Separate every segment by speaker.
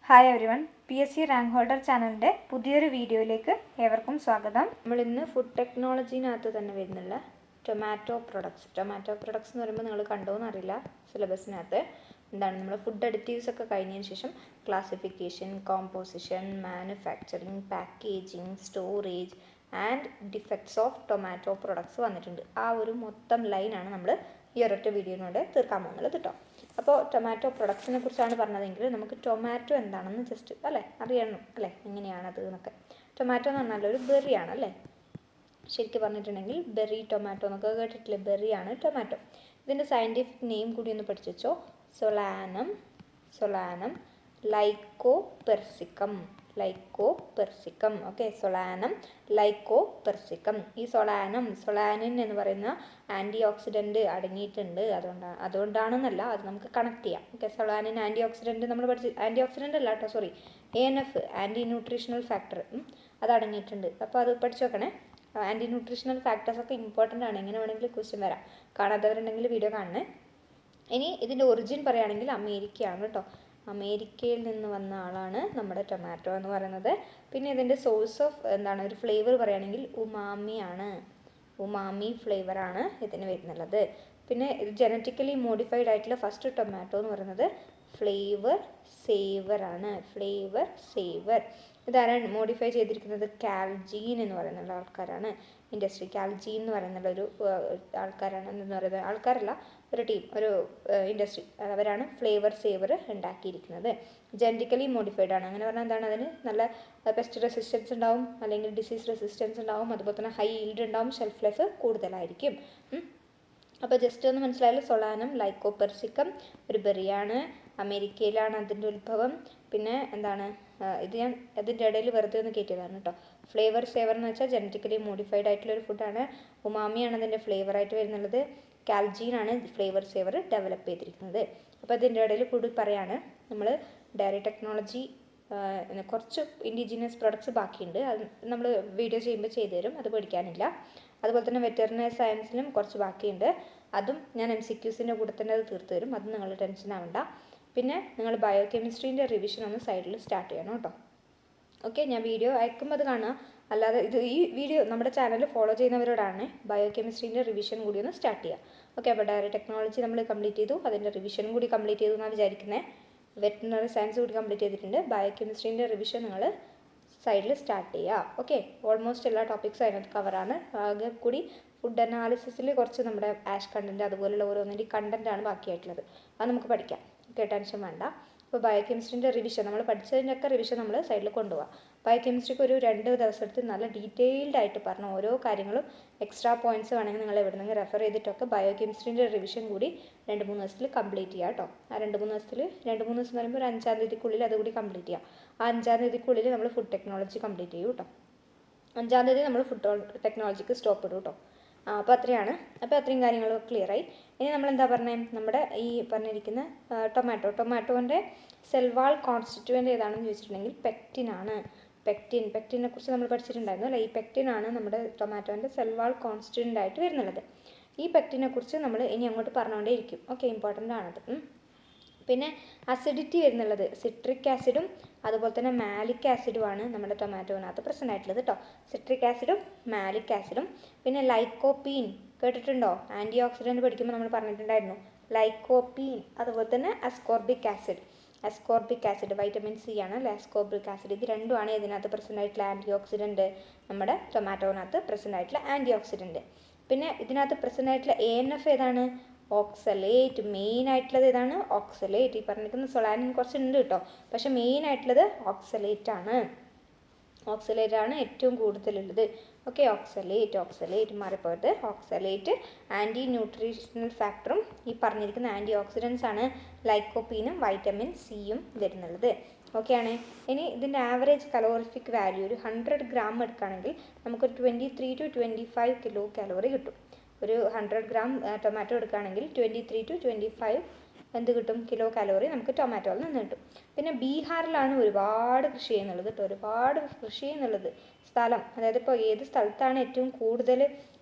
Speaker 1: Hi everyone, PSC rank holder ചാനലിൻ്റെ പുതിയൊരു വീഡിയോയിലേക്ക് ഏവർക്കും സ്വാഗതം. നമ്മളിന്ന് ഫുഡ് ടെക്നോളജിനകത്ത് തന്നെ വരുന്നുള്ള ടൊമാറ്റോ പ്രൊഡക്ട്സ് എന്ന് പറയുമ്പോൾ നിങ്ങൾ കണ്ടോയെന്ന് അറിയില്ല. സിലബസിനകത്ത് എന്താണ് നമ്മൾ ഫുഡ് അഡിറ്റീവ്സ് ഒക്കെ കഴിഞ്ഞതിന് ശേഷം classification, composition, manufacturing, packaging, storage and defects of tomato products വന്നിട്ടുണ്ട്. ആ ഒരു മൊത്തം ലൈനാണ് നമ്മൾ ഈ ഒരൊറ്റ വീഡിയോയിലൂടെ തീർക്കാൻ പോകുന്നത് കേട്ടോ. അപ്പോൾ ടൊമാറ്റോ പ്രൊഡക്ട്സിനെ കുറിച്ചാണ് പറഞ്ഞതെങ്കിൽ നമുക്ക് ടൊമാറ്റോ എന്താണെന്ന് ജസ്റ്റ് അറിയണം അല്ലേ, എങ്ങനെയാണത് എന്നൊക്കെ. ടൊമാറ്റോ എന്ന് പറഞ്ഞാൽ ഒരു ബെറിയാണ് അല്ലേ, ശരിക്കും പറഞ്ഞിട്ടുണ്ടെങ്കിൽ ബെറി ടൊമാറ്റോ എന്നൊക്കെ കേട്ടിട്ടില്ലേ, ബെറിയാണ് ടൊമാറ്റോ. ഇതിൻ്റെ സയൻറ്റിഫിക് നെയിം കൂടി ഒന്ന് പഠിച്ചു വെച്ചോ. Solanum lycopersicum. Okay, Solanum lycopersicum. ഈ സൊളാനിൻ എന്ന് പറയുന്ന ആൻറ്റി ഓക്സിഡൻറ്റ് അടങ്ങിയിട്ടുണ്ട്. അതുകൊണ്ടാണെന്നല്ല, അത് നമുക്ക് കണക്ട് ചെയ്യാം. ഓക്കെ, സൊളാനിൻ ആൻറ്റി ഓക്സിഡൻറ്റ് നമ്മൾ പഠിച്ച്, ആൻറ്റി ഓക്സിഡൻ്റ് അല്ല കേട്ടോ, sorry, ANF anti nutritional factor, അത് അടങ്ങിയിട്ടുണ്ട്. അപ്പോൾ അത് പഠിച്ചു വെക്കണേ. ആൻറ്റി ന്യൂട്രീഷണൽ ഫാക്ടേഴ്സ് ഒക്കെ ഇമ്പോർട്ടൻ്റ് ആണ്. എങ്ങനെ വേണമെങ്കിലും ക്വസ്റ്റ്യൻ വരാം. കാണാത്തവരുണ്ടെങ്കിൽ വീഡിയോ കാണണേ. ഇനി ഇതിൻ്റെ ഒറിജിൻ പറയുകയാണെങ്കിൽ അമേരിക്കയാണ് കേട്ടോ. അമേരിക്കയിൽ നിന്ന് വന്ന ആളാണ് നമ്മുടെ ടൊമാറ്റോ എന്ന് പറയുന്നത്. പിന്നെ ഇതിൻ്റെ സോഴ്സ് ഓഫ് ഒരു ഫ്ലേവർ പറയുകയാണെങ്കിൽ ഉമാമി ഫ്ലേവറാണ് ഇതിന് വരുന്നുള്ളത്. പിന്നെ ഇത് ജനറ്റിക്കലി മോഡിഫൈഡ് ആയിട്ടുള്ള ഫസ്റ്റ് ടൊമാറ്റോ എന്ന് പറയുന്നത് ഫ്ലേവർ സേവർ. ഇതാരാണ് മോഡിഫൈ ചെയ്തിരിക്കുന്നത്? കാൽജീൻ എന്ന് പറയുന്ന ആൾക്കാരാണ്. ഇൻഡസ്ട്രി കാൽജീൻ എന്ന് പറയുന്ന ഒരു ആൾക്കാരാണ്, എന്ന് പറയുന്നത് ആൾക്കാരല്ല, ഒരു ടീം, ഒരു ഇൻഡസ്ട്രി, അവരാണ് ഫ്ലേവർ സേവർ ഉണ്ടാക്കിയിരിക്കുന്നത്. ജനറ്റിക്കലി മോഡിഫൈഡ് ആണ്. അങ്ങനെ പറഞ്ഞാൽ എന്താണ്? അതിന് നല്ല പെസ്റ്റ് റെസിസ്റ്റൻസ് ഉണ്ടാവും, അല്ലെങ്കിൽ ഡിസീസ് റെസിസ്റ്റൻസ് ഉണ്ടാവും, അതുപോലെ തന്നെ ഹൈ ഈൽഡ് ഉണ്ടാവും, ഷെൽഫ് ലൈഫ് കൂടുതലായിരിക്കും. അപ്പോൾ ജസ്റ്റ് ഒന്ന് മനസ്സിലായാലും, സൊളാനം ലൈക്കോപെർസിക്കം ഒരു ബെറിയാണ്, അമേരിക്കയിലാണ് അതിൻ്റെ ഉത്ഭവം. പിന്നെ ഇത് ഞാൻ അതിൻ്റെ ഇടയിൽ വെറുതെ ഒന്ന് കയറ്റിയതാണ് കേട്ടോ. ഫ്ലേവർ സേവർ എന്ന് വെച്ചാൽ ജനറ്റിക്കലി മോഡിഫൈഡ് ആയിട്ടുള്ളൊരു ഫുഡാണ്. ഉമാമിയാണ് അതിൻ്റെ ഫ്ലേവറായിട്ട് വരുന്നുള്ളത്. കാൽജീനാണ് ഫ്ലേവർ സേവർ ഡെവലപ്പ് ചെയ്തിരിക്കുന്നത്. അപ്പോൾ അതിൻ്റെ ഇടയിൽ കൂടി പറയാണ്, നമ്മൾ ഡയറി ടെക്നോളജി കുറച്ച് ഇൻഡിജിനിയസ് പ്രൊഡക്ട്സ് ബാക്കിയുണ്ട്. അത് നമ്മൾ വീഡിയോ ചെയ്യുമ്പോൾ ചെയ്തു തരും, അത് പഠിക്കാനില്ല. അതുപോലെ തന്നെ വെറ്ററിനറി സയൻസിലും കുറച്ച് ബാക്കിയുണ്ട്. അതും ഞാൻ MCQസിൻ്റെ കൂടെ തന്നെ അത് തീർത്ത് തരും, അത് നിങ്ങൾ ടെൻഷൻ ആവണ്ട. പിന്നെ നിങ്ങൾ ബയോ കെമിസ്ട്രീൻ്റെ റിവിഷൻ ഒന്ന് സൈഡിൽ സ്റ്റാർട്ട് ചെയ്യണം കേട്ടോ. ഓക്കെ, ഞാൻ വീഡിയോ അയക്കുമ്പോൾ അത് കാണുക. അല്ലാതെ ഈ വീഡിയോ നമ്മുടെ ചാനൽ ഫോളോ ചെയ്യുന്നവരോടാണ് ബയോ കെമിസ്ട്രീൻ്റെ റിവിഷൻ കൂടി ഒന്ന് സ്റ്റാർട്ട് ചെയ്യുക. ഓക്കെ, അപ്പോൾ ഡയറി ടെക്നോളജി നമ്മൾ കംപ്ലീറ്റ് ചെയ്തു, അതിൻ്റെ റിവിഷനും കൂടി കംപ്ലീറ്റ് ചെയ്തു എന്നാണ് വിചാരിക്കുന്നത്. വെറ്ററിനറി സയൻസ് കൂടി കംപ്ലീറ്റ് ചെയ്തിട്ടുണ്ട്. ബയോ കെമിസ്ട്രീൻ്റെ റിവിഷൻ നിങ്ങൾ സൈഡിൽ സ്റ്റാർട്ട് ചെയ്യുക. ഓക്കെ, ഓൾമോസ്റ്റ് എല്ലാ ടോപ്പിക്സും അതിനകത്ത് കവറാണ്. ആകെ കൂടി ഫുഡ് അനാലിസിസിൽ കുറച്ച് നമ്മുടെ ആഷ് കണ്ടൻറ്റ് അതുപോലുള്ള ഓരോന്നിൻ്റെ കണ്ടൻറ്റാണ് ബാക്കിയായിട്ടുള്ളത്. അത് നമുക്ക് പഠിക്കാം. ഓക്കെ, ടെൻഷൻ വേണ്ട. അപ്പോൾ ബയോ കെമിസ്ട്രീൻ്റെ റിവിഷൻ നമ്മൾ പഠിച്ചതിൻ്റെയൊക്കെ റിവിഷൻ നമ്മൾ സൈഡിൽ കൊണ്ടുപോകാം. ബയോ കെമിസ്ട്രിക്ക് ഒരു 2 ദിവസം എടുത്ത് നല്ല ഡീറ്റെയിൽഡ് ആയിട്ട് പറഞ്ഞ ഓരോ കാര്യങ്ങളും എക്സ്ട്രാ പോയിൻറ്റ്സ് വേണമെങ്കിൽ നിങ്ങൾ എവിടെന്നെങ്കിലും റെഫർ ചെയ്തിട്ടൊക്കെ ബയോ കെമിസ്ട്രീൻ്റെ റിവിഷൻ കൂടി 2-3 ദിവസത്തിൽ കംപ്ലീറ്റ് ചെയ്യുക കേട്ടോ. ആ 2-3 ദിവസത്തിൽ 2-3 ദിവസം പറയുമ്പോൾ ഒരു 5-ാം തീയതിക്കുള്ളിൽ അതുകൂടി കംപ്ലീറ്റ് ചെയ്യുക. ആ 5-ാം തീയതിക്കുള്ളിൽ നമ്മൾ ഫുഡ് ടെക്നോളജി കംപ്ലീറ്റ് ചെയ്യും കേട്ടോ. 5-ാം തീയതി നമ്മൾ ഫുഡ് ടെക്നോളജിക്ക് സ്റ്റോപ്പ് ഇടും കേട്ടോ. അപ്പോൾ അത്രയാണ്. അപ്പോൾ അത്രയും കാര്യങ്ങൾ ക്ലിയറായി. ഇനി നമ്മൾ എന്താ പറഞ്ഞത്? നമ്മുടെ ഈ പറഞ്ഞിരിക്കുന്ന ടൊമാറ്റോൻ്റെ സെൽവാൾ കോൺസ്റ്റിറ്റ്യുവൻ്റ് ഏതാണെന്ന് ചോദിച്ചിട്ടുണ്ടെങ്കിൽ പെക്റ്റിനാണ്. പെക്റ്റിനെ കുറിച്ച് നമ്മൾ പഠിച്ചിട്ടുണ്ടായിരുന്നു അല്ലേ. ഈ പെക്റ്റിനാണ് നമ്മുടെ ടൊമാറ്റോൻ്റെ സെൽവാൾ കോൺസ്റ്റിറ്റ്യുവൻ്റ് ആയിട്ട് വരുന്നുള്ളത്. ഈ പെക്റ്റിനെ കുറിച്ച് നമ്മൾ ഇനി അങ്ങോട്ട് പറഞ്ഞുകൊണ്ടേ ഇരിക്കും. ഓക്കെ, ഇമ്പോർട്ടൻ്റ് ആണത്. പിന്നെ അസിഡിറ്റി വരുന്നുള്ളത് സിട്രിക് ആസിഡും അതുപോലെ തന്നെ മാലിക് ആസിഡുമാണ് നമ്മുടെ ടൊമാറ്റോനകത്ത് പ്രസൻ്റ് ആയിട്ടുള്ളത് കേട്ടോ. സിട്രിക് ആസിഡും മാലിക് ആസിഡും. പിന്നെ ലൈക്കോപ്പീൻ കേട്ടിട്ടുണ്ടോ? ആൻറ്റി ഓക്സിഡൻറ്റ് പഠിക്കുമ്പോൾ നമ്മൾ പറഞ്ഞിട്ടുണ്ടായിരുന്നു ലൈക്കോപ്പീൻ. അതുപോലെ തന്നെ അസ്കോർബിക് ആസിഡ് വൈറ്റമിൻ സി ആണ് അല്ലേ, അസ്കോർബിക് ആസിഡ്. ഇത് രണ്ടുമാണ് ഇതിനകത്ത് പ്രസൻ്റ് ആയിട്ടുള്ള ആൻറ്റി ഓക്സിഡൻറ്റ്, നമ്മുടെ ടൊമാറ്റോനകത്ത് പ്രസൻ്റ് ആയിട്ടുള്ള ആൻറ്റി ഓക്സിഡൻറ്റ്. പിന്നെ ഇതിനകത്ത് പ്രസൻ്റ് ആയിട്ടുള്ള ANF ഏതാണ്? ഓക്സലേറ്റ്. മെയിൻ ആയിട്ടുള്ളത് ഏതാണ്? ഓക്സലേറ്റ്. ഈ പറഞ്ഞിരിക്കുന്ന സൊളാനിൻ കുറച്ചുണ്ട് കേട്ടോ, പക്ഷെ മെയിൻ ആയിട്ടുള്ളത് ഓക്സലേറ്റ് ആണ് ഏറ്റവും കൂടുതലുള്ളത്. ഓക്കെ, ഓക്സലേറ്റ് മാറിപ്പോയത്. ഓക്സലേറ്റ് ആൻറ്റി ന്യൂട്രീഷണൽ ഫാക്ടറും ഈ പറഞ്ഞിരിക്കുന്ന ആൻറ്റി ഓക്സിഡൻസ് ആണ് ലൈക്കോപ്പീനും വൈറ്റമിൻ സിയും വരുന്നുള്ളത്. ഓക്കെ ആണ്. ഇനി ഇതിൻ്റെ ആവറേജ് കലോറിഫിക് വാല്യൂ ഒരു 100 ഗ്രാം എടുക്കുകയാണെങ്കിൽ നമുക്കൊരു 23 to 25 കിലോ കാലോറി കിട്ടും. ഒരു 100 ഗ്രാം ടൊമാറ്റോ എടുക്കുകയാണെങ്കിൽ 23 to 25 എന്ത് കിട്ടും? കിലോ കാലോറി നമുക്ക് ടൊമാറ്റോയിൽ നിന്ന് കിട്ടും. പിന്നെ ബീഹാറിലാണ് ഒരുപാട് കൃഷി ചെയ്യുന്നുള്ളത്. സ്ഥലം, അതായത് ഇപ്പോൾ ഏത് സ്ഥലത്താണ് ഏറ്റവും കൂടുതൽ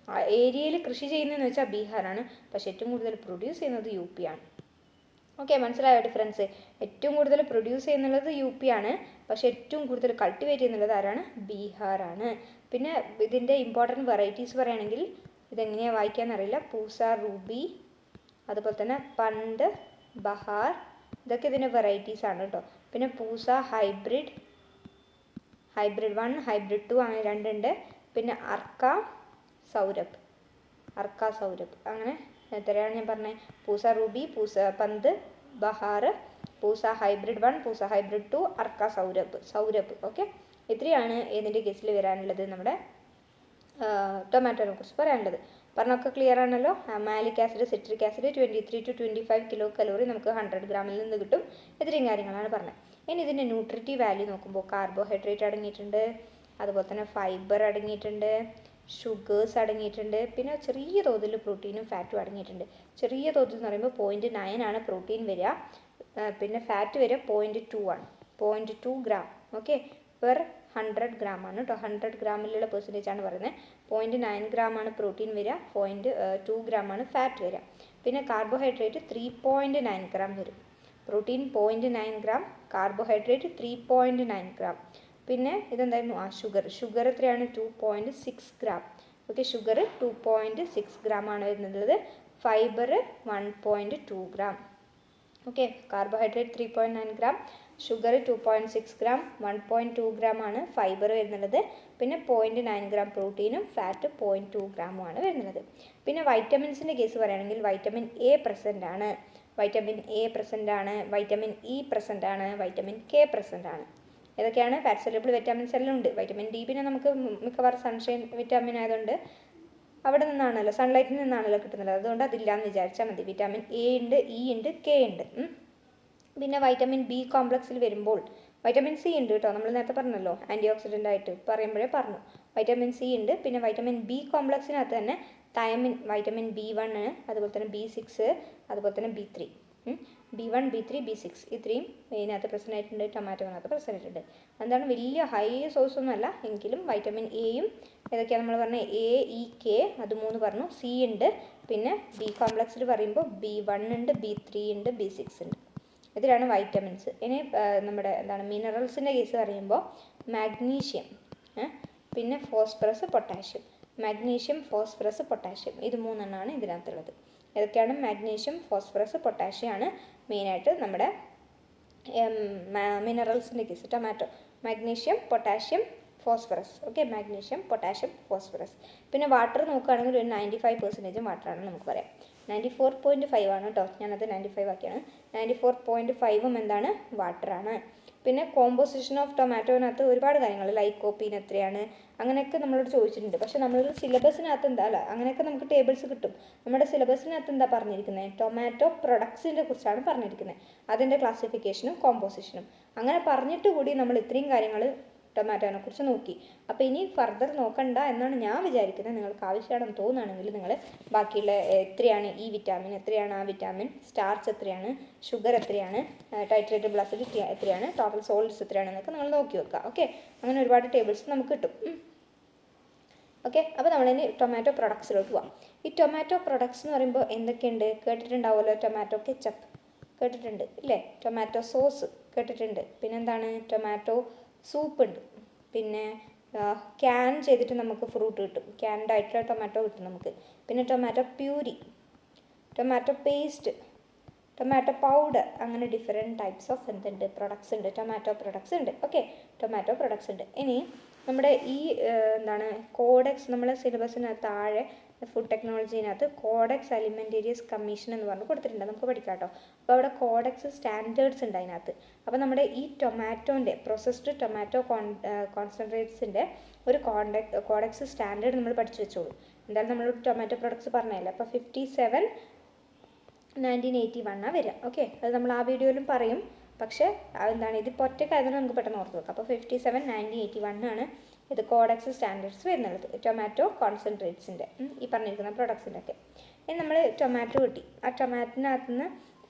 Speaker 1: ഏരിയയിൽ കൃഷി ചെയ്യുന്നതെന്ന് വെച്ചാൽ ബീഹാറാണ്. പക്ഷേ ഏറ്റവും കൂടുതൽ പ്രൊഡ്യൂസ് ചെയ്യുന്നത് UP ആണ്. ഓക്കെ, മനസ്സിലായോ ഡിഫറൻസ്? ഏറ്റവും കൂടുതൽ പ്രൊഡ്യൂസ് ചെയ്യുന്നുള്ളത് യു പി ആണ്, പക്ഷേ ഏറ്റവും കൂടുതൽ കൾട്ടിവേറ്റ് ചെയ്യുന്നുള്ളത് ആരാണ്? ബീഹാറാണ്. പിന്നെ ഇതിൻ്റെ ഇമ്പോർട്ടൻറ്റ് വെറൈറ്റീസ് പറയുകയാണെങ്കിൽ ഇതെങ്ങനെയാണ് വായിക്കാമെന്നറിയില്ല. പൂസ, റൂബി, അതുപോലെ തന്നെ പണ്ട്, ബഹാർ, ഇതൊക്കെ ഇതിൻ്റെ വെറൈറ്റീസ് ആണ് കേട്ടോ. പിന്നെ പൂസ ഹൈബ്രിഡ് 1, ഹൈബ്രിഡ് 2 അങ്ങനെ 2 ഉണ്ട്. പിന്നെ അർക്ക സൗരഭ് അങ്ങനെ എത്രയാണ് ഞാൻ പറഞ്ഞത്? പൂസ Ruby, Pusa Pant, Bahar, Pusa hybrid 1, Pusa hybrid 2, Arka Saurabh. Okay, ഇത്രയാണ് ഏതിൻ്റെ കേസിൽ വരാനുള്ളത്? നമ്മുടെ ടൊമാറ്റോനെ കുറിച്ച് പറയാനുള്ളത്. പറഞ്ഞൊക്കെ ക്ലിയർ ആണല്ലോ. Malic acid, citric acid 23 to 25 kilo calorie നമുക്ക് 100 ഗ്രാമിൽ നിന്ന് കിട്ടും. ഇത്രയും കാര്യങ്ങളാണ് പറഞ്ഞത്. ഇനി ഇതിൻ്റെ ന്യൂട്രിറ്റീവ് വാല്യൂ നോക്കുമ്പോൾ കാർബോഹൈഡ്രേറ്റ് അടങ്ങിയിട്ടുണ്ട്, അതുപോലെ തന്നെ ഫൈബർ അടങ്ങിയിട്ടുണ്ട്, ഷുഗേഴ്സ് അടങ്ങിയിട്ടുണ്ട്, പിന്നെ ചെറിയ തോതിൽ പ്രോട്ടീനും ഫാറ്റും അടങ്ങിയിട്ടുണ്ട്. ചെറിയ തോതിൽ എന്ന് പറയുമ്പോൾ 0.9 ആണ് പ്രോട്ടീൻ വരിക, പിന്നെ ഫാറ്റ് വരിക 0.2 ആണ്, 0.2 ഗ്രാം. ഓക്കെ, പെർ 100 ഗ്രാം ആണ് കേട്ടോ. 100 ഗ്രാമിലുള്ള പെർസെൻറ്റേജ് ആണ് പറയുന്നത്. 0.9 ഗ്രാം ആണ് പ്രോട്ടീൻ വരിക, 0.2 ഗ്രാം ആണ് ഫാറ്റ് വരിക. പിന്നെ കാർബോഹൈഡ്രേറ്റ് 3.9 ഗ്രാം വരും. Protein 0.9 gram, carbohydrate 3.9 gram. പിന്നെ ഇതെന്തായിരുന്നു? ഷുഗർ എത്രയാണ്? 2.6 ഗ്രാം. ഓക്കെ, ഷുഗർ 2.6 ഗ്രാം ആണ് വരുന്നത്. Fibre 1.2 gram. Okay, carbohydrate 3.9 gram, sugar 2.6 gram, 1.2 gram ആണ് ഫൈബർ വരുന്നത്. പിന്നെ 0.9 ഗ്രാം പ്രോട്ടീനും ഫാറ്റ് 0.2 ഗ്രാമുമാണ് വരുന്നത്. പിന്നെ വൈറ്റമിൻസിൻ്റെ കേസ് പറയുകയാണെങ്കിൽ വൈറ്റമിൻ എ പ്രസൻ്റ് ആണ്, വൈറ്റമിൻ ഇ പ്രസൻ്റ് ആണ്, വൈറ്റമിൻ കെ പ്രസൻ്റ് ആണ്. ഏതൊക്കെയാണ്? ഫാറ്റ് സോല്യൂബിൾ വിറ്റാമിൻസ് എല്ലാം ഉണ്ട്. വൈറ്റമിൻ ഡി പിന്നെ നമുക്ക് മിക്കവാറും സൺഷൈൻ വിറ്റാമിൻ ആയതുകൊണ്ട് അവിടെ നിന്നാണല്ലോ, സൺലൈറ്റിൽ നിന്നാണല്ലോ കിട്ടുന്നത്, അതുകൊണ്ട് അതില്ലാന്ന് വിചാരിച്ചാൽ മതി. വിറ്റാമിൻ എ ഉണ്ട്, ഇ ഉണ്ട്, കെ ഉണ്ട്. പിന്നെ വൈറ്റമിൻ ബി കോംപ്ലക്സിൽ വരുമ്പോൾ വൈറ്റമിൻ സി ഉണ്ട് കേട്ടോ. നമ്മൾ നേരത്തെ പറഞ്ഞല്ലോ, ആൻറ്റി ഓക്സിഡൻ്റ് ആയിട്ട് പറയുമ്പോഴേ പറഞ്ഞു. വൈറ്റമിൻ സി ഉണ്ട്. പിന്നെ വൈറ്റമിൻ ബി കോംപ്ലക്സിനകത്ത് തന്നെ തൈമിൻ, വൈറ്റമിൻ B1, അതുപോലെ തന്നെ B6, അതുപോലെ തന്നെ B3. B1, B3, B6 ഇത്രയും ഇതിനകത്ത് പ്രസൻ്റ് ആയിട്ടുണ്ട്, ടൊമാറ്റോനകത്ത് പ്രസൻ്റ് ആയിട്ടുണ്ട്. എന്താണ്, വലിയ ഹൈ സോഴ്സ് ഒന്നുമല്ല എങ്കിലും വൈറ്റമിൻ എയും ഏതൊക്കെയാണ് നമ്മൾ പറഞ്ഞത്? എ, ഇ, കെ, അത് 3 പറഞ്ഞു. സി ഉണ്ട്. പിന്നെ ബി കോംപ്ലക്സിൽ പറയുമ്പോൾ B1 ഉണ്ട്, B3 ഉണ്ട്, B6 ഉണ്ട്. ഇതിലാണ് വൈറ്റമിൻസ്. ഇനി നമ്മുടെ എന്താണ് മിനറൽസിൻ്റെ കേസ് പറയുമ്പോൾ മാഗ്നീഷ്യം, പിന്നെ phosphorus, potassium. Magnesium, phosphorus, potassium, ഇത് 3 എണ്ണമാണ് ഇതിനകത്തുള്ളത്. ഏതൊക്കെയാണ്? മാഗ്നീഷ്യം, ഫോസ്ഫറസ്, പൊട്ടാഷ്യം ആണ് മെയിനായിട്ട് നമ്മുടെ മിനറൽസിൻ്റെ case. Tomato magnesium, potassium, phosphorus. Okay, magnesium, potassium, phosphorus. പിന്നെ വാട്ടർ നോക്കുകയാണെങ്കിൽ ഒരു 95% വാട്ടറാണ് നമുക്ക് പറയാം. 94.5 ആണ് കേട്ടോ, ഞാനത് 95 ആക്കിയാണ്. 94.5 എന്താണ്? വാട്ടറാണ്. പിന്നെ കോമ്പോസിഷൻ ഓഫ് ടൊമാറ്റോനകത്ത് ഒരുപാട് കാര്യങ്ങൾ, ലൈക്കോപ്പീൻ എത്രയാണ് അങ്ങനെയൊക്കെ നമ്മളോട് ചോദിച്ചിട്ടുണ്ട്. പക്ഷേ നമ്മളുടെ സിലബസിനകത്ത് എന്താ അല്ല, അങ്ങനെയൊക്കെ നമുക്ക് ടേബിൾസ് കിട്ടും. നമ്മുടെ സിലബസിനകത്ത് എന്താ പറഞ്ഞിരിക്കുന്നത്? ടൊമാറ്റോ പ്രൊഡക്ട്സിനെ കുറിച്ചാണ് പറഞ്ഞിരിക്കുന്നത്, അതിൻ്റെ ക്ലാസിഫിക്കേഷനും കോമ്പോസിഷനും. അങ്ങനെ പറഞ്ഞിട്ട് കൂടി നമ്മൾ ഇത്രയും കാര്യങ്ങൾ ടൊമാറ്റോനെ കുറിച്ച് നോക്കി. അപ്പോൾ ഇനി ഫർദർ നോക്കണ്ട എന്നാണ് ഞാൻ വിചാരിക്കുന്നത്. നിങ്ങൾക്ക് ആവശ്യമാണെന്ന് തോന്നുകയാണെങ്കിൽ നിങ്ങൾ ബാക്കിയുള്ള എത്രയാണ് ഈ വിറ്റാമിൻ, എത്രയാണ് ആ വിറ്റാമിൻ, സ്റ്റാർച്ച് എത്രയാണ്, ഷുഗർ എത്രയാണ്, ടൈട്രേറ്റബിൾ അസിഡിറ്റി എത്രയാണ്, ടോട്ടൽ സോൾട്ട്സ് എത്രയാണെന്നൊക്കെ നിങ്ങൾ നോക്കി വെക്കുക. ഓക്കെ, അങ്ങനെ ഒരുപാട് ടേബിൾസ് നമുക്ക് കിട്ടും. ഓക്കെ, അപ്പോൾ നമ്മളിനി ടൊമാറ്റോ പ്രൊഡക്ട്സിലോട്ട് പോവാം. ഈ ടൊമാറ്റോ പ്രൊഡക്ട്സ് എന്ന് പറയുമ്പോൾ എന്തൊക്കെയുണ്ട്? കേട്ടിട്ടുണ്ടാവുമല്ലോ. ടൊമാറ്റോ കെച്ചപ്പ് കേട്ടിട്ടുണ്ട് ഇല്ലേ? ടൊമാറ്റോ സോസ് കേട്ടിട്ടുണ്ട്. പിന്നെന്താണ്? ടൊമാറ്റോ സൂപ്പ് ഉണ്ട്. പിന്നെ ക്യാൻ ചെയ്തിട്ട് നമുക്ക് ഫ്രൂട്ട് കിട്ടും, ക്യാൻഡ് ആയിട്ടുള്ള ടൊമാറ്റോ കിട്ടും നമുക്ക്. പിന്നെ tomato puree, tomato paste, tomato powder, അങ്ങനെ ഡിഫറെൻറ്റ് ടൈപ്സ് ഓഫ് എന്തുണ്ട്? പ്രൊഡക്ട്സ് ഉണ്ട്, ടൊമാറ്റോ പ്രൊഡക്ട്സ് ഉണ്ട്. ഓക്കെ, ടൊമാറ്റോ പ്രൊഡക്ട്സ് ഉണ്ട്. ഇനി നമ്മുടെ ഈ എന്താണ് കോഡെക്സ്, നമ്മുടെ സിലബസിനകത്ത് താഴെ ഫുഡ് ടെക്നോളജീനകത്ത് കോഡെക്സ് അലിമെൻറ്റേറിയസ് കമ്മീഷൻ എന്ന് പറഞ്ഞ് കൊടുത്തിട്ടുണ്ട്, നമുക്ക് പഠിക്കാം കേട്ടോ. അപ്പോൾ അവിടെ കോഡെക്സ് സ്റ്റാൻഡേർഡ്സ് ഉണ്ട് അതിനകത്ത്. അപ്പോൾ നമ്മുടെ ഈ ടൊമാറ്റോൻ്റെ പ്രോസസ്ഡ് ടൊമാറ്റോ കോൺസെൻട്രേറ്റ്സിൻ്റെ ഒരു കോഡെക്സ് സ്റ്റാൻഡേർഡ് നമ്മൾ പഠിച്ചു വെച്ചോളൂ. എന്തായാലും നമ്മൾ ടൊമാറ്റോ പ്രൊഡക്ട്സ് പറഞ്ഞതല്ലേ. അപ്പോൾ 57/1981 വരിക. ഓക്കെ, അത് നമ്മൾ ആ വീഡിയോയിലും പറയും. പക്ഷേ എന്താണ് ഇതിപ്പോൾ ഒറ്റക്കായതുകൊണ്ട് നമുക്ക് പെട്ടെന്ന് ഓർത്ത് വെക്കാം. അപ്പോൾ 57/1981 ആണ് ഇത് കോഡെക്സ് സ്റ്റാൻഡേർഡ്സ് വരുന്നുള്ളത് ടൊമാറ്റോ കോൺസെൻട്രേറ്റ്സിൻ്റെ ഈ പറഞ്ഞിരിക്കുന്ന പ്രൊഡക്ട്സിൻ്റെ ഒക്കെ. ഇനി നമ്മൾ ടൊമാറ്റോ കിട്ടി, ആ ടൊമാറ്റോനകത്ത് നിന്ന്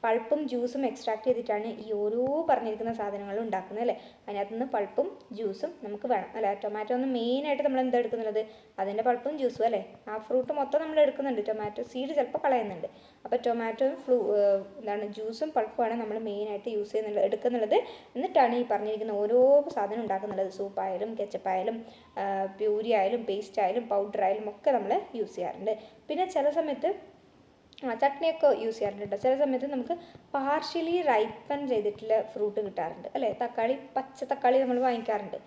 Speaker 1: പൾപ്പും ജ്യൂസും എക്സ്ട്രാക്ട് ചെയ്തിട്ടാണ് ഈ ഓരോ പറഞ്ഞിരിക്കുന്ന സാധനങ്ങളും ഉണ്ടാക്കുന്നത് അല്ലേ. അതിനകത്ത് നിന്ന് പൾപ്പും ജ്യൂസും നമുക്ക് വേണം അല്ലേ. ടൊമാറ്റോ ഒന്ന് മെയിനായിട്ട് നമ്മൾ എന്താ എടുക്കുന്നത്, അതിൻ്റെ പൾപ്പും ജ്യൂസും അല്ലേ. ആ ഫ്രൂട്ട് മൊത്തം നമ്മൾ എടുക്കുന്നുണ്ട്, ടൊമാറ്റോ സീഡ് ചിലപ്പോൾ കളയുന്നുണ്ട്. അപ്പോൾ ടൊമാറ്റോ ജ്യൂസും പൾപ്പുമാണ് നമ്മൾ മെയിനായിട്ട് എടുക്കുന്നുള്ളത്. എന്നിട്ടാണ് ഈ പറഞ്ഞിരിക്കുന്ന ഓരോ സാധനം ഉണ്ടാക്കുന്നുള്ളത്. സൂപ്പായാലും കെച്ചപ്പായാലും പ്യൂരി ആയാലും പേസ്റ്റ് ആയാലും പൗഡർ ആയാലും ഒക്കെ നമ്മൾ യൂസ് ചെയ്യാറുണ്ട്. പിന്നെ ചില സമയത്ത് ചട്നിയൊക്കെ യൂസ് ചെയ്യാറുണ്ട്. ചില സമയത്ത് നമുക്ക് പാർഷ്യലി റൈപ്പൻ ചെയ്തിട്ടുള്ള ഫ്രൂട്ട് കിട്ടാറുണ്ട് അല്ലേ. പച്ച തക്കാളി നമ്മൾ വാങ്ങിക്കാറുണ്ട്.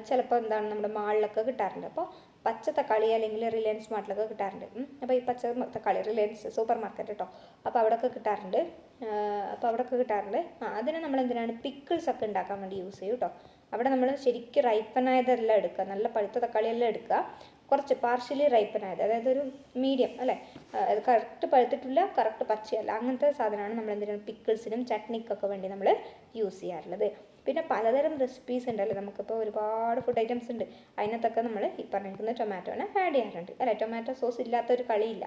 Speaker 1: ചിലപ്പോൾ നമ്മുടെ മാളിലൊക്കെ കിട്ടാറുണ്ട്. അപ്പോൾ പച്ച തക്കാളി അല്ലെങ്കിൽ റിലയൻസ് മാർട്ടിലൊക്കെ കിട്ടാറുണ്ട്. അപ്പോൾ ഈ പച്ച തക്കാളി റിലയൻസ് സൂപ്പർ മാർക്കറ്റ് കേട്ടോ, അപ്പോൾ അവിടെയൊക്കെ കിട്ടാറുണ്ട്. അതിന് നമ്മൾ എന്തിനാണ് പിക്കിൾസ് ഒക്കെ ഉണ്ടാക്കാൻ വേണ്ടി യൂസ് ചെയ്യും കേട്ടോ. അവിടെ നമ്മൾ ശരിക്കും റൈപ്പനായതെല്ലാം എടുക്കുക, നല്ല പഴുത്ത തക്കാളിയെല്ലാം എടുക്കുക, കുറച്ച് പാർഷ്യലി റൈപ്പനായത്, അതായത് ഒരു മീഡിയം അല്ലേ, കറക്റ്റ് പഴുത്തിട്ടില്ല കറക്റ്റ് പച്ചയല്ല, അങ്ങനത്തെ സാധനമാണ് നമ്മൾ എന്തിനാണ് പിക്കിൾസിനും ചട്നിക്കൊക്കെ വേണ്ടി നമ്മൾ യൂസ് ചെയ്യാറുള്ളത്. പിന്നെ പലതരം റെസിപ്പീസ് ഉണ്ടല്ലോ, നമുക്കിപ്പോൾ ഒരുപാട് ഫുഡ് ഐറ്റംസ് ഉണ്ട്. അതിനകത്തൊക്കെ നമ്മൾ ഈ പറഞ്ഞിരിക്കുന്ന ടൊമാറ്റോനെ ആഡ് ചെയ്യാറുണ്ട് അല്ലേ. ടൊമാറ്റോ സോസ് ഇല്ലാത്തൊരു കളിയില്ല,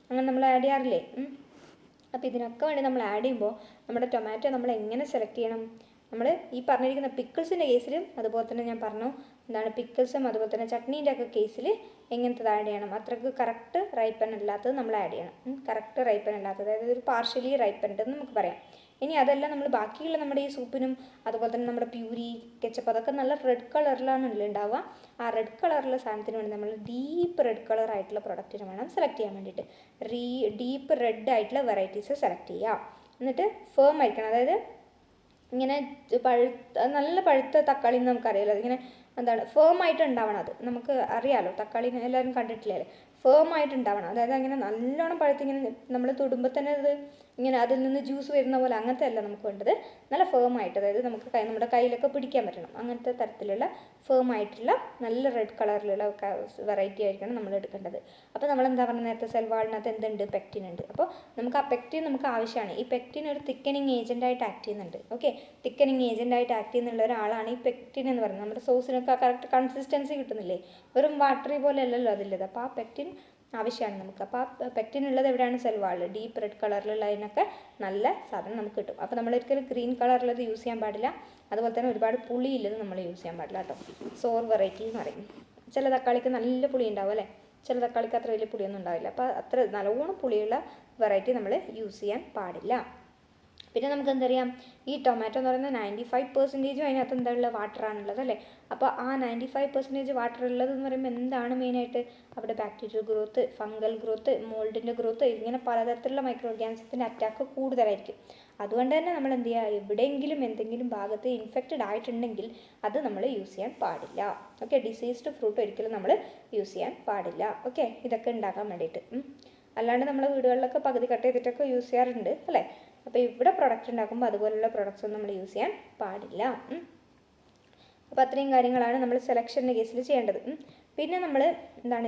Speaker 1: അങ്ങനെ നമ്മൾ ആഡ് ചെയ്യാറില്ലേ. അപ്പോൾ ഇതിനൊക്കെ വേണ്ടി നമ്മൾ ആഡ് ചെയ്യുമ്പോൾ നമ്മുടെ ടൊമാറ്റോ നമ്മൾ എങ്ങനെ സെലക്ട് ചെയ്യണം, നമ്മൾ ഈ പറഞ്ഞിരിക്കുന്ന പിക്കിൾസിൻ്റെ കേസിലും അതുപോലെ തന്നെ ഞാൻ പറഞ്ഞു പിക്കിൾസും അതുപോലെ തന്നെ ചട്നീൻ്റെ ഒക്കെ കേസിൽ എങ്ങനത്തത് ആഡ് ചെയ്യണം, അത്രയ്ക്ക് കറക്റ്റ് റൈപ്പൻ അല്ലാത്തത് നമ്മൾ ആഡ് ചെയ്യണം. കറക്റ്റ് റൈപ്പൻ അല്ലാത്തത്, അതായത് ഒരു പാർഷ്യലി റൈപ്പൻഡ് എന്ന് നമുക്ക് പറയാം. ഇനി അതെല്ലാം നമ്മൾ ബാക്കിയുള്ള നമ്മുടെ ഈ സൂപ്പിനും അതുപോലെ തന്നെ നമ്മുടെ പ്യൂരി കെച്ചപ്പ് അതൊക്കെ നല്ല റെഡ് കളറിലാണല്ലോ ഉണ്ടാവുക. ആ റെഡ് കളറുള്ള സാധനത്തിന് വേണ്ടി നമ്മൾ ഡീപ്പ് റെഡ് കളർ ആയിട്ടുള്ള പ്രൊഡക്റ്റിന് വേണം സെലക്ട് ചെയ്യാൻ വേണ്ടിയിട്ട്. ഡീപ്പ് റെഡ് ആയിട്ടുള്ള വെറൈറ്റീസ് സെലക്ട് ചെയ്യുക. എന്നിട്ട് ഫേം ആയിരിക്കണം, അതായത് ഇങ്ങനെ നല്ല പഴുത്ത തക്കാളി എന്ന് നമുക്കറിയാലോ, അതിങ്ങനെ ഫേം ആയിട്ട് ഉണ്ടാവണം. അത് നമുക്ക് അറിയാമല്ലോ, തക്കാളി എല്ലാവരും കണ്ടിട്ടില്ലേ, ഫേം ആയിട്ട് ഉണ്ടാവണം. അതായത് അങ്ങനെ നല്ലോണം പഴുത്തിങ്ങനെ നമ്മൾ തൊടുമ്പോൾ തന്നെ അത് ഇങ്ങനെ അതിൽ നിന്ന് ജ്യൂസ് വരുന്ന പോലെ അങ്ങനത്തെ അല്ല നമുക്ക് വേണ്ടത്. നല്ല ഫേം ആയിട്ട്, അതായത് നമുക്ക് നമ്മുടെ കയ്യിലൊക്കെ പിടിക്കാൻ പറ്റണം, അങ്ങനത്തെ തരത്തിലുള്ള ഫേം ആയിട്ടുള്ള നല്ല റെഡ് കളറിലുള്ള വെറൈറ്റി ആയിരിക്കണം നമ്മൾ എടുക്കേണ്ടത്. അപ്പോൾ നമ്മൾ എന്താ പറയുക, നേരത്തെ സെൽവാളിനകത്ത് എന്തുണ്ട്, പെക്റ്റിൻ ഉണ്ട്. അപ്പോൾ നമുക്ക് ആ പെക്റ്റിൻ നമുക്ക് ആവശ്യമാണ്. ഈ പെക്റ്റിൻ ഒരു തിക്കനിങ് ഏജൻറ്റായിട്ട് ആക്ട് ചെയ്യുന്നുണ്ട്. ഓക്കെ, തിക്കനിങ് ഏജൻറ്റായിട്ട് ആക്ട് ചെയ്യുന്നുള്ള ഒരാളാണ് ഈ പെക്റ്റിൻ എന്ന് പറയുന്നത്. നമ്മുടെ സോസിനൊക്കെ കറക്റ്റ് കൺസിസ്റ്റൻസി കിട്ടുന്നില്ലേ, വെറും വാട്ടറി പോലെ അല്ലല്ലോ അതില്ലത്. അപ്പോൾ ആ പെക്റ്റിൻ ആവശ്യമാണ് നമുക്ക്. അപ്പോൾ ആ പെക്റ്റിൻ ഉള്ളത് എവിടെയാണ്, സെൽവാളിൽ. ഡീപ്പ് റെഡ് കളറിലുള്ള അതിനൊക്കെ നല്ല സാധനം നമുക്ക് കിട്ടും. അപ്പോൾ നമ്മൾ ഒരിക്കലും ഗ്രീൻ കളറിലത് യൂസ് ചെയ്യാൻ പാടില്ല. അതുപോലെ തന്നെ ഒരുപാട് പുളിയില്ലത് നമ്മൾ യൂസ് ചെയ്യാൻ പാടില്ല കേട്ടോ. സോർ വെറൈറ്റി എന്ന് പറയും. ചില തക്കാളിക്ക് നല്ല പുളി ഉണ്ടാവും അല്ലേ, ചില തക്കാളിക്ക് അത്ര വലിയ പുളിയൊന്നും ഉണ്ടാവില്ല. അപ്പോൾ അത്ര നല്ലോണം പുളിയുള്ള വെറൈറ്റി നമ്മൾ യൂസ് ചെയ്യാൻ പാടില്ല. പിന്നെ നമുക്ക് എന്തറിയാം, ഈ ടൊമാറ്റോ എന്ന് പറയുന്നത് 95% അതിനകത്ത് എന്താ ഉള്ളത്, വാട്ടറാണുള്ളത് അല്ലേ. അപ്പോൾ ആ 95% വാട്ടർ ഉള്ളതെന്ന് പറയുമ്പോൾ എന്താണ് മെയിനായിട്ട്, അവിടെ ബാക്ടീരിയൽ ഗ്രോത്ത്, ഫംഗൽ ഗ്രോത്ത്, മോൾഡിൻ്റെ ഗ്രോത്ത്, ഇങ്ങനെ പലതരത്തിലുള്ള മൈക്രോ ഓർഗാനിസത്തിൻ്റെ അറ്റാക്ക് കൂടുതലായിരിക്കും. അതുകൊണ്ട് തന്നെ നമ്മൾ എന്ത് ചെയ്യുക, എവിടെയെങ്കിലും എന്തെങ്കിലും ഭാഗത്ത് ഇൻഫെക്റ്റഡ് ആയിട്ടുണ്ടെങ്കിൽ അത് നമ്മൾ യൂസ് ചെയ്യാൻ പാടില്ല. ഓക്കെ, ഡിസീസ്ഡ് ഫ്രൂട്ട് ഒരിക്കലും നമ്മൾ യൂസ് ചെയ്യാൻ പാടില്ല. ഓക്കെ, ഇതൊക്കെ ഉണ്ടാക്കാൻ വേണ്ടിയിട്ട്. അല്ലാണ്ട് നമ്മൾ വീടുകളിലൊക്കെ പകുതി കട്ട് ചെയ്തിട്ടൊക്കെ യൂസ് ചെയ്യാറുണ്ട് അല്ലേ. അപ്പോൾ ഇവിടെ പ്രൊഡക്റ്റ് ഉണ്ടാക്കുമ്പോൾ അതുപോലുള്ള പ്രൊഡക്ട്സ് ഒന്നും നമ്മൾ യൂസ് ചെയ്യാൻ പാടില്ല. അപ്പോൾ അത്രയും കാര്യങ്ങളാണ് നമ്മൾ സെലക്ഷൻ്റെ കേസിൽ ചെയ്യേണ്ടത്. പിന്നെ നമ്മൾ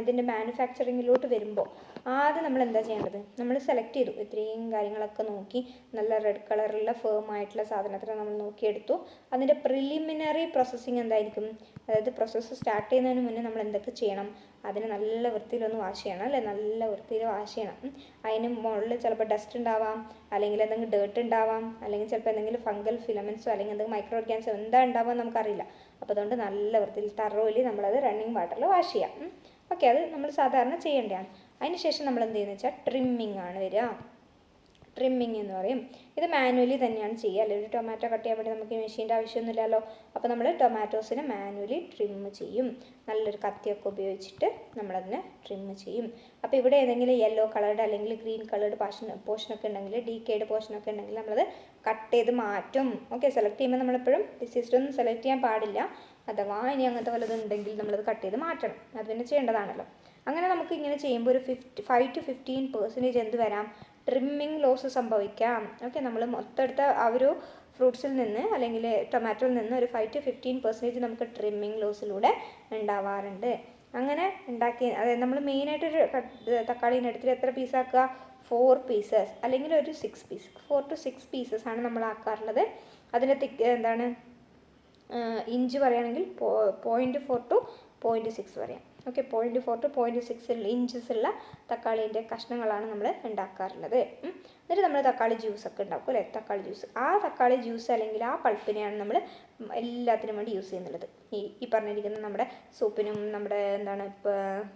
Speaker 1: ഇതിൻ്റെ മാനുഫാക്ചറിങ്ങിലോട്ട് വരുമ്പോൾ ആദ്യം നമ്മൾ എന്താ ചെയ്യേണ്ടത്, നമ്മൾ സെലക്ട് ചെയ്തു, ഇത്രയും കാര്യങ്ങളൊക്കെ നോക്കി നല്ല റെഡ് കളറുള്ള ഫേം ആയിട്ടുള്ള സാധനത്തിന് നമ്മൾ നോക്കിയെടുത്തു. അതിൻ്റെ പ്രിലിമിനറി പ്രോസസ്സിങ് എന്തായിരിക്കും, അതായത് പ്രോസസ്സ് സ്റ്റാർട്ട് ചെയ്യുന്നതിന് മുന്നേ നമ്മൾ എന്തൊക്കെ ചെയ്യണം, അതിന് നല്ല വൃത്തിയിലൊന്ന് വാഷ് ചെയ്യണം അല്ലേ, നല്ല വൃത്തിയിൽ വാഷ് ചെയ്യണം. അതിന് മുകളിൽ ചിലപ്പോൾ ഡസ്റ്റ് ഉണ്ടാവാം, അല്ലെങ്കിൽ എന്തെങ്കിലും ഡേർട്ട് ഉണ്ടാവാം, അല്ലെങ്കിൽ ചിലപ്പോൾ എന്തെങ്കിലും ഫംഗൽ ഫിലമെൻസോ അല്ലെങ്കിൽ എന്തെങ്കിലും മൈക്രോ ഓർഗാനിസോ എന്താ ഉണ്ടാവുക നമുക്കറിയില്ല. അപ്പോൾ അതുകൊണ്ട് നല്ല വൃത്തിയിൽ തറോലി നമ്മളത് റണ്ണിങ് വാട്ടറിൽ വാഷ് ചെയ്യാം. ഓക്കെ, അത് നമ്മൾ സാധാരണ ചെയ്യേണ്ടതാണ്. അതിന് ശേഷം നമ്മൾ എന്ത് ചെയ്യുന്നത് വെച്ചാൽ ട്രിമ്മിങ് ആണ് വരിക. ട്രിമ്മിങ് എന്ന് പറയും. ഇത് മാനുവലി തന്നെയാണ് ചെയ്യുക, അല്ലെങ്കിൽ ഒരു ടൊമാറ്റോ കട്ട് ചെയ്യാൻ വേണ്ടി നമുക്ക് മെഷീൻ്റെ ആവശ്യമൊന്നുമില്ലല്ലോ. അപ്പോൾ നമ്മൾ ടൊമാറ്റോസിനെ മാനുവലി ട്രിം ചെയ്യും, നല്ലൊരു കത്തിയൊക്കെ ഉപയോഗിച്ചിട്ട് നമ്മളതിനെ ട്രിം ചെയ്യും. അപ്പോൾ ഇവിടെ ഏതെങ്കിലും യെല്ലോ കളർഡ് അല്ലെങ്കിൽ ഗ്രീൻ കളർഡ് പോർഷനൊക്കെ ഉണ്ടെങ്കിൽ, ഡീക്കേഡ് പോർഷനൊക്കെ ഉണ്ടെങ്കിൽ നമ്മളത് കട്ട് ചെയ്ത് മാറ്റും. ഓക്കെ, സെലക്ട് ചെയ്യുമ്പോൾ നമ്മളെപ്പോഴും ഡിസീസ്ഡ് ഒന്നും സെലക്ട് ചെയ്യാൻ പാടില്ല. അഥവാ ഇനി അങ്ങനത്തെ വല്ലതും ഉണ്ടെങ്കിൽ നമ്മളത് കട്ട് ചെയ്ത് മാറ്റണം, അത് പിന്നെ ചെയ്യേണ്ടതാണല്ലോ. അങ്ങനെ നമുക്ക് ഇങ്ങനെ ചെയ്യുമ്പോൾ ഒരു 5 to 15% എന്ത് വരാം, ട്രിമ്മിങ് ലോസ് സംഭവിക്കാം. ഓക്കെ, നമ്മൾ മൊത്തം എടുത്ത ആ ഒരു ഫ്രൂട്ട്സിൽ നിന്ന് അല്ലെങ്കിൽ ടൊമാറ്റോയിൽ നിന്ന് ഒരു 5 to 15% നമുക്ക് ട്രിമ്മിങ് ലോസിലൂടെ ഉണ്ടാവാറുണ്ട്. അങ്ങനെ ഉണ്ടാക്കി, അതായത് നമ്മൾ മെയിനായിട്ടൊരു തക്കാളീനെ എടുത്തിട്ട് എത്ര പീസാക്കുക, 4 pieces അല്ലെങ്കിൽ ഒരു 6 പീസ്, 4 to 6 pieces ആണ് നമ്മൾ ആക്കാറുള്ളത്. അതിൻ്റെ ഇഞ്ച് പറയുകയാണെങ്കിൽ 0.4 to 0.6 പറയാം. ഓക്കെ, 0.4 to 0.6 ഇഞ്ചസ് ഉള്ള തക്കാളീൻ്റെ കഷ്ണങ്ങളാണ് നമ്മൾ ഉണ്ടാക്കാറുള്ളത്. എന്നിട്ട് നമ്മൾ തക്കാളി ജ്യൂസൊക്കെ ഉണ്ടാക്കും അല്ലേ, തക്കാളി ജ്യൂസ്. ആ തക്കാളി ജ്യൂസ് അല്ലെങ്കിൽ ആ പൾപ്പിനെയാണ് നമ്മൾ എല്ലാത്തിനും വേണ്ടി യൂസ് ചെയ്യുന്നുള്ളത്. ഈ പറഞ്ഞിരിക്കുന്ന നമ്മുടെ സൂപ്പിനും നമ്മുടെ എന്താണ്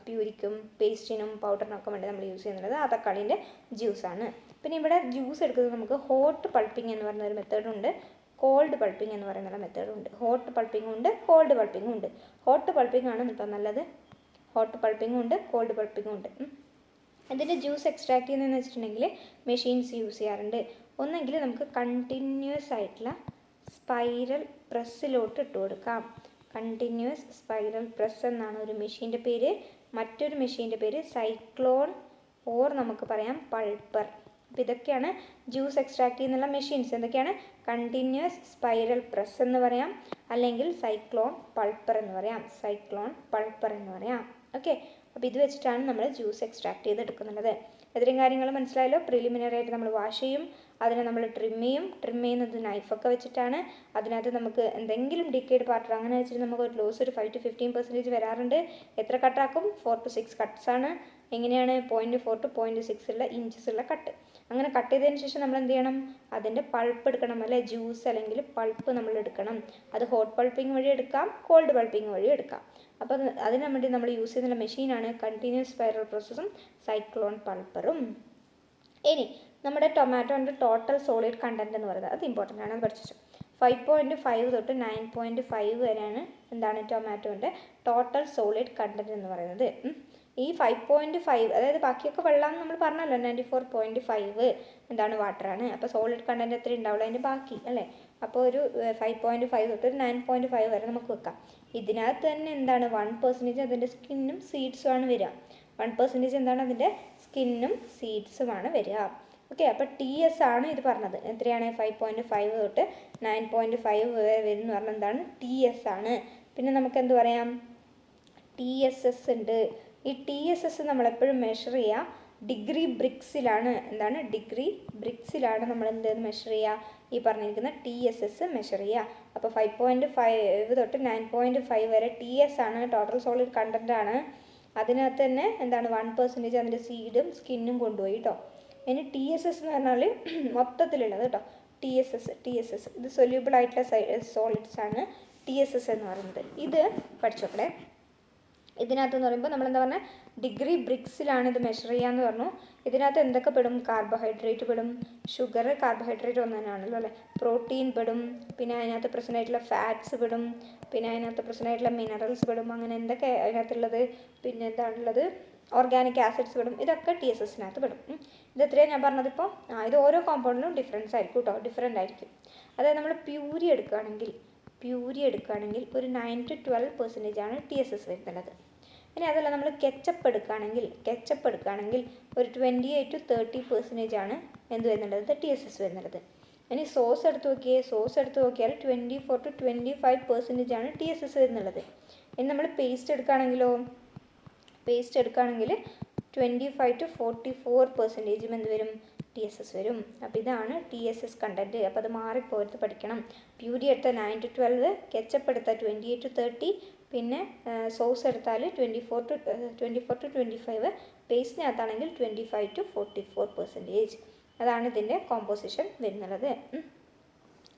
Speaker 1: പ്യൂരിക്കും പേസ്റ്റിനും പൗഡറിനൊക്കെ വേണ്ടി നമ്മൾ യൂസ് ചെയ്യുന്നത് ആ തക്കാളീൻ്റെ ജ്യൂസാണ്. പിന്നെ ഇവിടെ ജ്യൂസ് എടുക്കുന്നത് നമുക്ക് ഹോട്ട് പൾപ്പിംഗ് എന്ന് പറയുന്ന ഒരു മെത്തേഡുണ്ട്, കോൾഡ് പൾപ്പിംഗ് എന്ന് പറയുന്ന മെത്തേഡുണ്ട്. ഹോട്ട് പൾപ്പിംഗും ഉണ്ട്, കോൾഡ് പൾപ്പിംഗും ഉണ്ട്. ഹോട്ട് പൾപ്പിംഗ് ആണ് ഇപ്പോൾ നല്ലത്. ഹോട്ട് പൾപ്പിംഗും ഉണ്ട്, കോൾഡ് പൾപ്പിംഗും ഉണ്ട്. ഇതിൻ്റെ ജ്യൂസ് എക്സ്ട്രാക്ട് ചെയ്യുന്നതെന്ന് വെച്ചിട്ടുണ്ടെങ്കിൽ മെഷീൻസ് യൂസ് ചെയ്യാറുണ്ട്. ഒന്നെങ്കിൽ നമുക്ക് കണ്ടിന്യൂസ് ആയിട്ടുള്ള സ്പൈറൽ പ്രസ്സിലോട്ട് ഇട്ട് കൊടുക്കാം. കണ്ടിന്യൂസ് സ്പൈറൽ പ്രസ് എന്നാണ് ഒരു മെഷീൻ്റെ പേര്. മറ്റൊരു മെഷീൻ്റെ പേര് സൈക്ലോൺ ഓർ നമുക്ക് പറയാം പൾപ്പർ. അപ്പോൾ ഇതൊക്കെയാണ് ജ്യൂസ് എക്സ്ട്രാക്ട് ചെയ്യുന്നുള്ള മെഷീൻസ്. എന്തൊക്കെയാണ്? കണ്ടിന്യൂസ് സ്പൈറൽ പ്രസ് എന്ന് പറയാം, അല്ലെങ്കിൽ സൈക്ലോൺ പൾപ്പർ എന്ന് പറയാം. സൈക്ലോൺ പൾപ്പർ എന്ന് പറയാം. ഓക്കെ, അപ്പോൾ ഇത് വെച്ചിട്ടാണ് നമ്മൾ ജ്യൂസ് എക്സ്ട്രാക്ട് ചെയ്തെടുക്കുന്നത്. ഇത്രയും കാര്യങ്ങൾ മനസ്സിലായല്ലോ. പ്രിലിമിനറി ആയിട്ട് നമ്മൾ വാഷ് ചെയ്യും, അതിനെ നമ്മൾ ട്രിം ചെയ്യുന്നത് നൈഫൊക്കെ വെച്ചിട്ടാണ്. അതിനകത്ത് നമുക്ക് എന്തെങ്കിലും ഡിക്കേഡ് പാർട്ട് അങ്ങനെ വെച്ചിട്ട് നമുക്ക് ഒരു ലോസ് ഒരു 5 to 15% വരാറുണ്ട്. എത്ര കട്ടാക്കും? 4 to 6 കട്ട്സാണ്. എങ്ങനെയാണ്? 0.4 to 0.6 ഉള്ള ഇഞ്ചസ് ഉള്ള കട്ട്. അങ്ങനെ കട്ട് ചെയ്തതിന് ശേഷം നമ്മൾ എന്ത് ചെയ്യണം? അതിൻ്റെ പൾപ്പ് എടുക്കണം, അല്ലെ ജ്യൂസ് അല്ലെങ്കിൽ പൾപ്പ് നമ്മൾ എടുക്കണം. അത് ഹോട്ട് പൾപ്പിംഗ് വഴി എടുക്കാം, കോൾഡ് പൾപ്പിംഗ് വഴി എടുക്കാം. അപ്പോൾ അതിന് വേണ്ടി നമ്മൾ യൂസ് ചെയ്യുന്ന മെഷീനാണ് കണ്ടിന്യൂസ് സ്പൈറൽ പ്രോസസ്സും സൈക്ലോൺ പൾപ്പറും. ഇനി നമ്മുടെ ടൊമാറ്റോൻ്റെ ടോട്ടൽ സോളിഡ് കണ്ടൻറ്റ് എന്ന് പറയുന്നത് അത് ഇമ്പോർട്ടൻ്റ് ആണ്, അത് പഠിച്ചു. 5.5 തൊട്ട് 9.5 വരെയാണ് എന്താണ് ടൊമാറ്റോൻ്റെ ടോട്ടൽ സോളിഡ് കണ്ടൻറ്റ് എന്ന് പറയുന്നത്. ഈ 5.5 അതായത് ബാക്കിയൊക്കെ വെള്ളമെന്ന് നമ്മൾ പറഞ്ഞല്ലോ, 94.5 എന്താണ് വാട്ടറാണ്. അപ്പോൾ സോളിഡ് കണ്ടൻറ്റ് എത്ര ഉണ്ടാവുള്ളൂ അതിൻ്റെ ബാക്കി അല്ലേ. അപ്പോൾ ഒരു 5.5 തൊട്ട് 9.5 വരെ നമുക്ക് വെക്കാം. ഇതിനകത്ത് തന്നെ എന്താണ് 1% അതിൻ്റെ സ്കിന്നും സീഡ്സുമാണ് വരിക. 1% എന്താണ് അതിൻ്റെ സ്കിന്നും സീഡ്സുമാണ് വരിക. ഓക്കെ, അപ്പോൾ TS ആണ് ഇത് പറഞ്ഞത്. എത്രയാണ്? 5.5 തൊട്ട് 9.5 വരെ വരുന്ന പറഞ്ഞാൽ എന്താണ്? TS ആണ്. പിന്നെ നമുക്ക് എന്ത് പറയാം? TSS ഉണ്ട്. ഈ TSS നമ്മളെപ്പോഴും മെഷർ ചെയ്യുക ഡിഗ്രി ബ്രിക്സിലാണ്. എന്താണ്? ഡിഗ്രി ബ്രിക്സിലാണ് നമ്മൾ എന്തെന്ന് മെഷർ ചെയ്യുക? ഈ പറഞ്ഞിരിക്കുന്ന TSS മെഷർ ചെയ്യുക. അപ്പോൾ 5.5 തൊട്ട് 9.5 വരെ TS ആണ്, ടോട്ടൽ സോളിഡ് കണ്ടൻ്റ് ആണ്. അതിനകത്ത് തന്നെ എന്താണ് 1% അതിൻ്റെ സീഡും സ്കിന്നും കൊണ്ടുപോയി കേട്ടോ. ഇനി TSS എന്ന് പറഞ്ഞാൽ മൊത്തത്തിലുള്ളത് കേട്ടോ. TSS ഇത് സൊല്യൂബിൾ ആയിട്ടുള്ള സോളിഡ്സ് ആണ് TSS എന്ന് പറയുന്നത്. ഇത് പഠിച്ചോക്കടെ. ഇതിനകത്തെന്ന് പറയുമ്പോൾ നമ്മളെന്താ പറഞ്ഞാൽ ഡിഗ്രി ബ്രിക്സിലാണ് ഇത് മെഷർ ചെയ്യാമെന്ന് പറഞ്ഞു. ഇതിനകത്ത് എന്തൊക്കെ പെടും? കാർബോഹൈഡ്രേറ്റ് പെടും, ഷുഗർ കാർബോഹൈഡ്രേറ്റ് ഒന്ന് തന്നെയാണല്ലോ അല്ലേ. പ്രോട്ടീൻ പെടും, പിന്നെ അതിനകത്ത് പ്രസൻ്റ് ആയിട്ടുള്ള ഫാറ്റ്സ് പെടും, പിന്നെ അതിനകത്ത് പ്രസൻ്റ് ആയിട്ടുള്ള മിനറൽസ് പെടും. അങ്ങനെ എന്തൊക്കെ അതിനകത്തുള്ളത്? പിന്നെ എന്താണുള്ളത്? ഓർഗാനിക് ആസിഡ്സ് പെടും. ഇതൊക്കെ TSSനകത്ത് പെടും. ഇത് എത്രയാണ് ഞാൻ പറഞ്ഞതിപ്പോൾ? ഇത് ഓരോ കോമ്പൗണ്ടിലും ഡിഫറൻസ് ആയിരിക്കും കേട്ടോ, ഡിഫറെൻ്റ് ആയിരിക്കും. അതായത് നമ്മൾ പ്യൂരി എടുക്കുകയാണെങ്കിൽ ഒരു 9 to 12% ആണ് TSS വരുന്നത്. ഇനി അതല്ല നമ്മൾ കെച്ചപ്പ് എടുക്കുകയാണെങ്കിൽ ഒരു 28 to 30% ആണ് എന്ത് വരുന്നുള്ളത്? TSS വരുന്നത്. ഇനി സോസ് എടുത്ത് നോക്കിയാൽ 24 to 25% ആണ് TSS വരുന്നുള്ളത്. ഇനി നമ്മൾ പേസ്റ്റ് എടുക്കുകയാണെങ്കിൽ 25 to 44% എന്ത് വരും? TSS വരും. അപ്പോൾ ഇതാണ് TSS കണ്ടൻറ്റ്. അപ്പോൾ അത് മാറിപ്പോയിട്ട് പഠിക്കണം. പ്യൂരി എടുത്താൽ 9 to 12, കെച്ചപ്പ് എടുത്താൽ 28 to 30, പിന്നെ സോസ് എടുത്താൽ 24 to 25, പേസ്റ്റിനകത്താണെങ്കിൽ 25 to 44%. അതാണ് ഇതിൻ്റെ കോമ്പോസിഷൻ വരുന്നത്.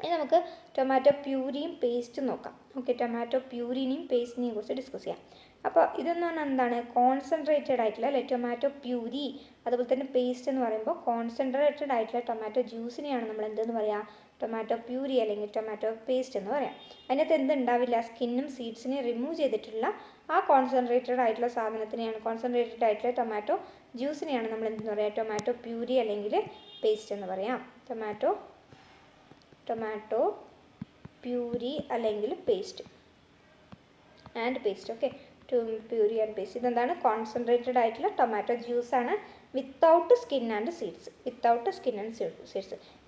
Speaker 1: ഇനി നമുക്ക് ടൊമാറ്റോ പ്യൂരിയും പേസ്റ്റും നോക്കാം. ഓക്കെ, ടൊമാറ്റോ പ്യൂരിനെയും പേസ്റ്റിനെയും കുറിച്ച് ഡിസ്കസ് ചെയ്യാം. അപ്പോൾ ഇതെന്ന് പറഞ്ഞാൽ എന്താണ്? കോൺസെൻട്രേറ്റഡ് ആയിട്ടുള്ള അല്ലെ ടൊമാറ്റോ പ്യൂരി, അതുപോലെ തന്നെ പേസ്റ്റ് എന്ന് പറയുമ്പോൾ കോൺസെൻട്രേറ്റഡ് ആയിട്ടുള്ള ടൊമാറ്റോ ജ്യൂസിനെയാണ് നമ്മൾ എന്തെന്ന് പറയുക? ടൊമാറ്റോ പ്യൂരി അല്ലെങ്കിൽ ടൊമാറ്റോ പേസ്റ്റ് എന്ന് പറയാം. അതിനകത്ത് എന്തുണ്ടാവില്ല? സ്കിന്നും സീഡ്സിനെയും റിമൂവ് ചെയ്തിട്ടുള്ള ആ കോൺസെൻട്രേറ്റഡ് ആയിട്ടുള്ള സാധനത്തിനെയാണ്, കോൺസെൻട്രേറ്റഡ് ആയിട്ടുള്ള ടൊമാറ്റോ ജ്യൂസിനെയാണ് നമ്മൾ എന്തെന്ന് പറയുക? ടൊമാറ്റോ പ്യൂരി അല്ലെങ്കിൽ പേസ്റ്റ് എന്ന് പറയാം. ടൊമാറ്റോ പ്യൂരി അല്ലെങ്കിൽ paste. Okay, puree and paste. ഇതെന്താണ്? കോൺസെൻട്രേറ്റഡ് ആയിട്ടുള്ള ടൊമാറ്റോ ജ്യൂസാണ് without skin and seeds.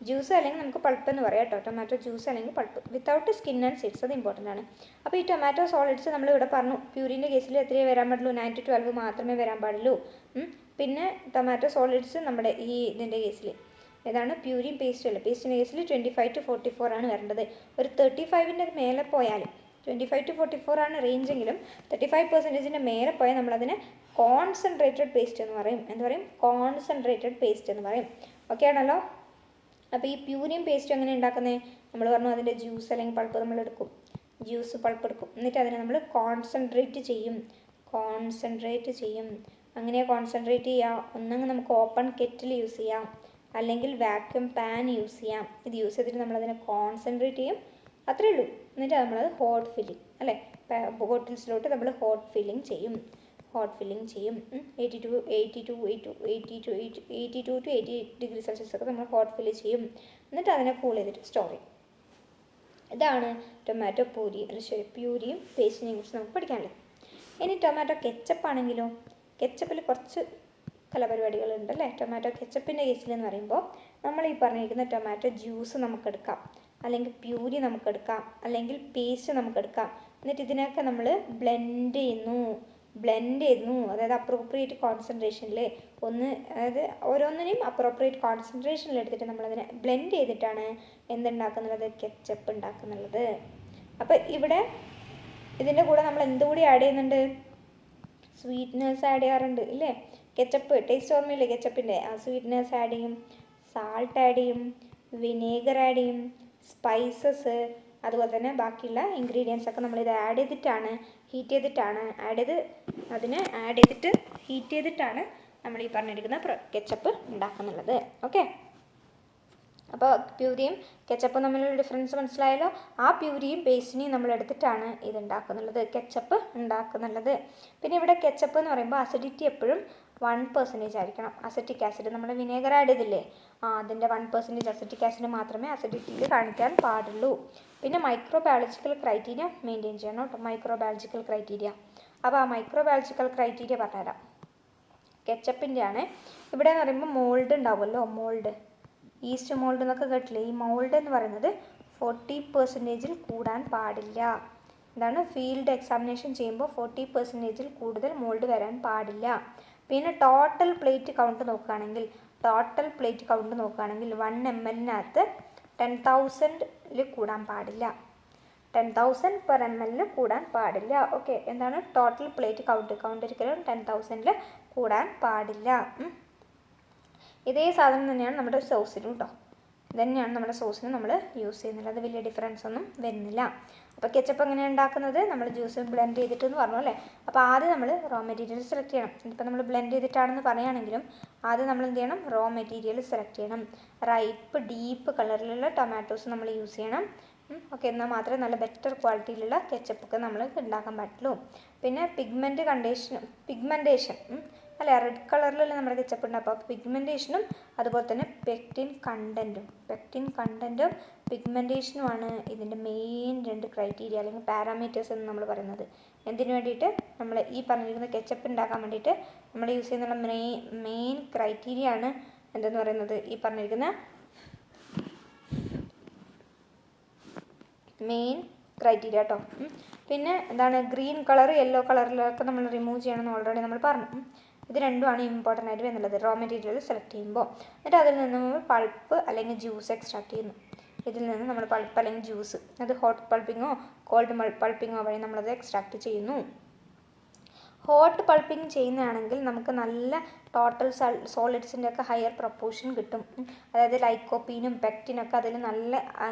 Speaker 1: Juice അല്ലെങ്കിൽ നമുക്ക് പൾപ്പ് എന്ന് പറയാം കേട്ടോ. ടൊമാറ്റോ ജ്യൂസ് അല്ലെങ്കിൽ pulp without skin and seeds, അത് ഇമ്പോർട്ടൻ്റ് ആണ്. അപ്പോൾ ഈ ടൊമാറ്റോ സോളിഡ്സ് നമ്മളിവിടെ പറഞ്ഞു. പ്യൂരിൻ്റെ കേസിൽ എത്രയേ വരാൻ പാടുള്ളൂ? 9 to 12 മാത്രമേ വരാൻ പാടുള്ളൂ. പിന്നെ ടൊമാറ്റോ സോളിഡ്സ് നമ്മുടെ ഈ ഇതിൻ്റെ കേസിൽ ഏതാണ്? പ്യൂരിയും പേസ്റ്റും അല്ല. പേസ്റ്റിൻ്റെ കേസിൽ 25 to 44 ആണ് വരേണ്ടത്. ഒരു 35ൻ്റെ മേലെ പോയാൽ 25 to 44 ആണ് റേഞ്ചെങ്കിലും 35% മേലെ പോയാൽ നമ്മളതിനെ കോൺസെൻട്രേറ്റഡ് പേസ്റ്റ് എന്ന് പറയും. എന്ത് പറയും? കോൺസെൻട്രേറ്റഡ് പേസ്റ്റ് എന്ന് പറയും. ഓക്കെ ആണല്ലോ? അപ്പോൾ ഈ പ്യൂരിയും പേസ്റ്റും എങ്ങനെ ഉണ്ടാക്കുന്നത്? നമ്മൾ പറഞ്ഞു അതിൻ്റെ ജ്യൂസ് അല്ലെങ്കിൽ പൾപ്പ് നമ്മൾ എടുക്കും, ജ്യൂസ് പൾപ്പ് എടുക്കും, എന്നിട്ട് അതിനെ നമ്മൾ കോൺസെൻട്രേറ്റ് ചെയ്യും. അങ്ങനെ കോൺസെൻട്രേറ്റ് ചെയ്യാം. ഒന്നെങ്കിൽ നമുക്ക് ഓപ്പൺ കെറ്റിൽ യൂസ് ചെയ്യാം, അല്ലെങ്കിൽ വാക്യൂം പാൻ യൂസ് ചെയ്യാം. ഇത് യൂസ് ചെയ്തിട്ട് നമ്മളതിനെ കോൺസെൻട്രേറ്റ് ചെയ്യും, അത്രയേ ഉള്ളൂ. എന്നിട്ട് നമ്മളത് ഹോട്ട് ഫില്ലിങ് അല്ലേ, ബോട്ടിൽസിലോട്ട് നമ്മൾ ഹോട്ട് ഫില്ലിങ് ചെയ്യും. 82 to 80 ഡിഗ്രി സെൽഷ്യസ് ഒക്കെ നമ്മൾ ഹോട്ട് ഫില്ല് ചെയ്യും. എന്നിട്ട് അതിനെ കൂൾ ചെയ്തിട്ട് സ്റ്റോർ ചെയ്യും. ഇതാണ് ടൊമാറ്റോ പ്യൂരിയും പേസ്റ്റിനെയും കുറിച്ച് നമുക്ക് പഠിക്കാനുള്ളത്. ഇനി ടൊമാറ്റോ കെച്ചപ്പ് ആണെങ്കിലോ, കെച്ചപ്പിൽ കുറച്ച് കലാപരിപാടികളുണ്ട് അല്ലേ. ടൊമാറ്റോ കെച്ചപ്പിൻ്റെ കേസിൽ എന്ന് പറയുമ്പോൾ നമ്മൾ ഈ പറഞ്ഞിരിക്കുന്ന ടൊമാറ്റോ ജ്യൂസ് നമുക്കെടുക്കാം, അല്ലെങ്കിൽ പ്യൂരി നമുക്കെടുക്കാം, അല്ലെങ്കിൽ പേസ്റ്റ് നമുക്കെടുക്കാം. എന്നിട്ട് ഇതിനൊക്കെ നമ്മൾ ബ്ലെൻഡ് ചെയ്യുന്നു. അതായത് അപ്രോപ്രിയേറ്റ് കോൺസെൻട്രേഷനിൽ അതായത് ഓരോന്നിനെയും അപ്രോപ്രിയേറ്റ് കോൺസെൻട്രേഷനിൽ എടുത്തിട്ട് നമ്മളതിനെ ബ്ലെൻഡ് ചെയ്തിട്ടാണ് എന്തുണ്ടാക്കുന്നുള്ളത്? കെച്ചപ്പ് ഉണ്ടാക്കുന്നുള്ളത്. അപ്പോൾ ഇവിടെ ഇതിൻ്റെ കൂടെ നമ്മൾ എന്തുകൂടി ആഡ് ചെയ്യുന്നുണ്ട്? സ്വീറ്റ്നേഴ്സ് ആഡ് ചെയ്യാറുണ്ട് ഇല്ലേ. കെച്ചപ്പ് ടേസ്റ്റ് ഓർമ്മയില്ലേ കെച്ചപ്പിൻ്റെ? ആ സ്വീറ്റ്നേഴ്സ് ആഡ് ചെയ്യും, സാൾട്ട് ആഡ് ചെയ്യും, വിനേഗർ ആഡ് ചെയ്യും, സ്പൈസസ്, അതുപോലെ തന്നെ ബാക്കിയുള്ള ഇൻഗ്രീഡിയൻസ് ഒക്കെ നമ്മളിത് ഹീറ്റ് ചെയ്തിട്ടാണ് നമ്മൾ ഈ പറഞ്ഞിരിക്കുന്ന കെച്ചപ്പ് ഉണ്ടാക്കുന്നുള്ളത്. ഓക്കെ, അപ്പോൾ പ്യൂരിയും കെച്ചപ്പും തമ്മിലുള്ള ഡിഫറൻസ് മനസ്സിലായല്ലോ. ആ പ്യൂരിയും പേസ്റ്റിനെയും നമ്മൾ എടുത്തിട്ടാണ് ഇത് കെച്ചപ്പ് ഉണ്ടാക്കുന്നുള്ളത്. പിന്നെ ഇവിടെ കെച്ചപ്പ് എന്ന് പറയുമ്പോൾ അസിഡിറ്റി എപ്പോഴും 1% ആയിരിക്കണം. അസറ്റിക് ആസിഡ് നമ്മൾ വിനേഗർ ആഡ് ചെയ്തില്ലേ, അതിൻ്റെ 1% അസറ്റിക് ആസിഡ് മാത്രമേ അസിഡിറ്റിയിൽ കാണിക്കാൻ പാടുള്ളൂ. പിന്നെ മൈക്രോബയോളജിക്കൽ ക്രൈറ്റീരിയ മെയിൻറ്റെയിൻ ചെയ്യണം കേട്ടോ. മൈക്രോബയോളജിക്കൽ ക്രൈറ്റീരിയ, അപ്പോൾ ആ മൈക്രോബയോളജിക്കൽ ക്രൈറ്റീരിയ പറഞ്ഞുതരാം. കെച്ചപ്പിൻ്റെ ആണ്. ഇവിടെ എന്ന് പറയുമ്പോൾ മോൾഡ് ഉണ്ടാവുമല്ലോ, ഈസ്റ്റ് മോൾഡ് എന്നൊക്കെ കേട്ടില്ലേ. ഈ മോൾഡ് എന്ന് പറയുന്നത് 40% കൂടാൻ പാടില്ല. എന്താണ്? ഫീൽഡ് എക്സാമിനേഷൻ ചെയ്യുമ്പോൾ 40% കൂടുതൽ മോൾഡ് വരാൻ പാടില്ല. പിന്നെ ടോട്ടൽ പ്ലേറ്റ് കൗണ്ട് നോക്കുകയാണെങ്കിൽ 1 ml-നകത്ത് 10,000 കൂടാൻ പാടില്ല. 10,000 per ml കൂടാൻ പാടില്ല. ഓക്കെ, എന്താണ് ടോട്ടൽ പ്ലേറ്റ് കൗണ്ട് ഒരിക്കലും 10,000 കൂടാൻ പാടില്ല. ഇതേ സാധനം തന്നെയാണ് നമ്മുടെ സോസിനും കേട്ടോ. ഇതന്നെയാണ് നമ്മുടെ സോസിന് നമ്മൾ യൂസ് ചെയ്യുന്നത്. അത് വലിയ ഡിഫറൻസ് ഒന്നും വരുന്നില്ല. അപ്പോൾ കെച്ചപ്പ് എങ്ങനെയാണ് ഉണ്ടാക്കുന്നത്? നമ്മൾ ജ്യൂസ് ബ്ലെൻഡ് ചെയ്തിട്ടെന്ന് പറഞ്ഞു അല്ലേ. അപ്പോൾ ആദ്യം നമ്മൾ റോ മെറ്റീരിയൽ സെലക്ട് ചെയ്യണം. ഇപ്പോൾ നമ്മൾ ബ്ലെൻഡ് ചെയ്തിട്ടാണെന്ന് പറയുകയാണെങ്കിലും ആദ്യം നമ്മൾ എന്ത് ചെയ്യണം? റോ മെറ്റീരിയൽ സെലക്ട് ചെയ്യണം. റൈപ്പ് ഡീപ്പ് കളറിലുള്ള ടൊമാറ്റോസ് നമ്മൾ യൂസ് ചെയ്യണം. ഓക്കെ, എന്നാൽ മാത്രമേ നല്ല ബെറ്റർ ക്വാളിറ്റിയിലുള്ള കെച്ചപ്പൊക്കെ നമ്മൾ ഉണ്ടാക്കാൻ പറ്റുള്ളൂ. പിന്നെ പിഗ്മെൻറ്റേഷൻ അല്ലേ, റെഡ് കളറിലുള്ള നമ്മുടെ കെച്ചപ്പ് ഉണ്ട്. അപ്പോൾ പിഗ്മെൻറ്റേഷനും അതുപോലെ തന്നെ പെക്റ്റിൻ കണ്ടൻറ്റും പിഗ്മെൻറ്റേഷനുമാണ് ഇതിൻ്റെ മെയിൻ 2 ക്രൈറ്റീരിയ അല്ലെങ്കിൽ പാരാമീറ്റേഴ്സ് എന്ന് നമ്മൾ പറയുന്നത്. എന്തിനു വേണ്ടിയിട്ട്? നമ്മൾ ഈ പറഞ്ഞിരിക്കുന്ന കെച്ചപ്പ് ഉണ്ടാക്കാൻ വേണ്ടിയിട്ട് നമ്മൾ യൂസ് ചെയ്യുന്ന മെയിൻ ക്രൈറ്റീരിയ ആണ് എന്തെന്ന് പറയുന്നത്? ഈ പറഞ്ഞിരിക്കുന്ന മെയിൻ ക്രൈറ്റീരിയ കേട്ടോ. പിന്നെ എന്താണ്? ഗ്രീൻ കളർ യെല്ലോ കളറിലൊക്കെ നമ്മൾ റിമൂവ് ചെയ്യണമെന്ന് ഓൾറെഡി നമ്മൾ പറഞ്ഞു. ഇത് രണ്ടുമാണ് ഇമ്പോർട്ടൻ്റ് ആയിട്ട് വരുന്നത് റോ മെറ്റീരിയൽ സെലക്ട് ചെയ്യുമ്പോൾ. എന്നിട്ട് അതിൽ നിന്ന് നമ്മൾ പൾപ്പ് അല്ലെങ്കിൽ ജ്യൂസ് എക്സ്ട്രാക്ട് ചെയ്യുന്നു. ഇതിൽ നിന്ന് നമ്മൾ പൾപ്പ് അല്ലെങ്കിൽ ജ്യൂസ്, അത് ഹോട്ട് പൾപ്പിങ്ങോ കോൾഡ് പൾപ്പിങ്ങോ വഴി നമ്മളത് എക്സ്ട്രാക്ട് ചെയ്യുന്നു. ഹോട്ട് പൾപ്പിംഗ് ചെയ്യുന്നതാണെങ്കിൽ നമുക്ക് നല്ല ടോട്ടൽ സോളിഡ്സിൻ്റെ ഒക്കെ ഹയർ പ്രൊപ്പോർഷൻ കിട്ടും. അതായത് ലൈക്കോപ്പീനും പെക്റ്റിനൊക്കെ അതിൽ നല്ല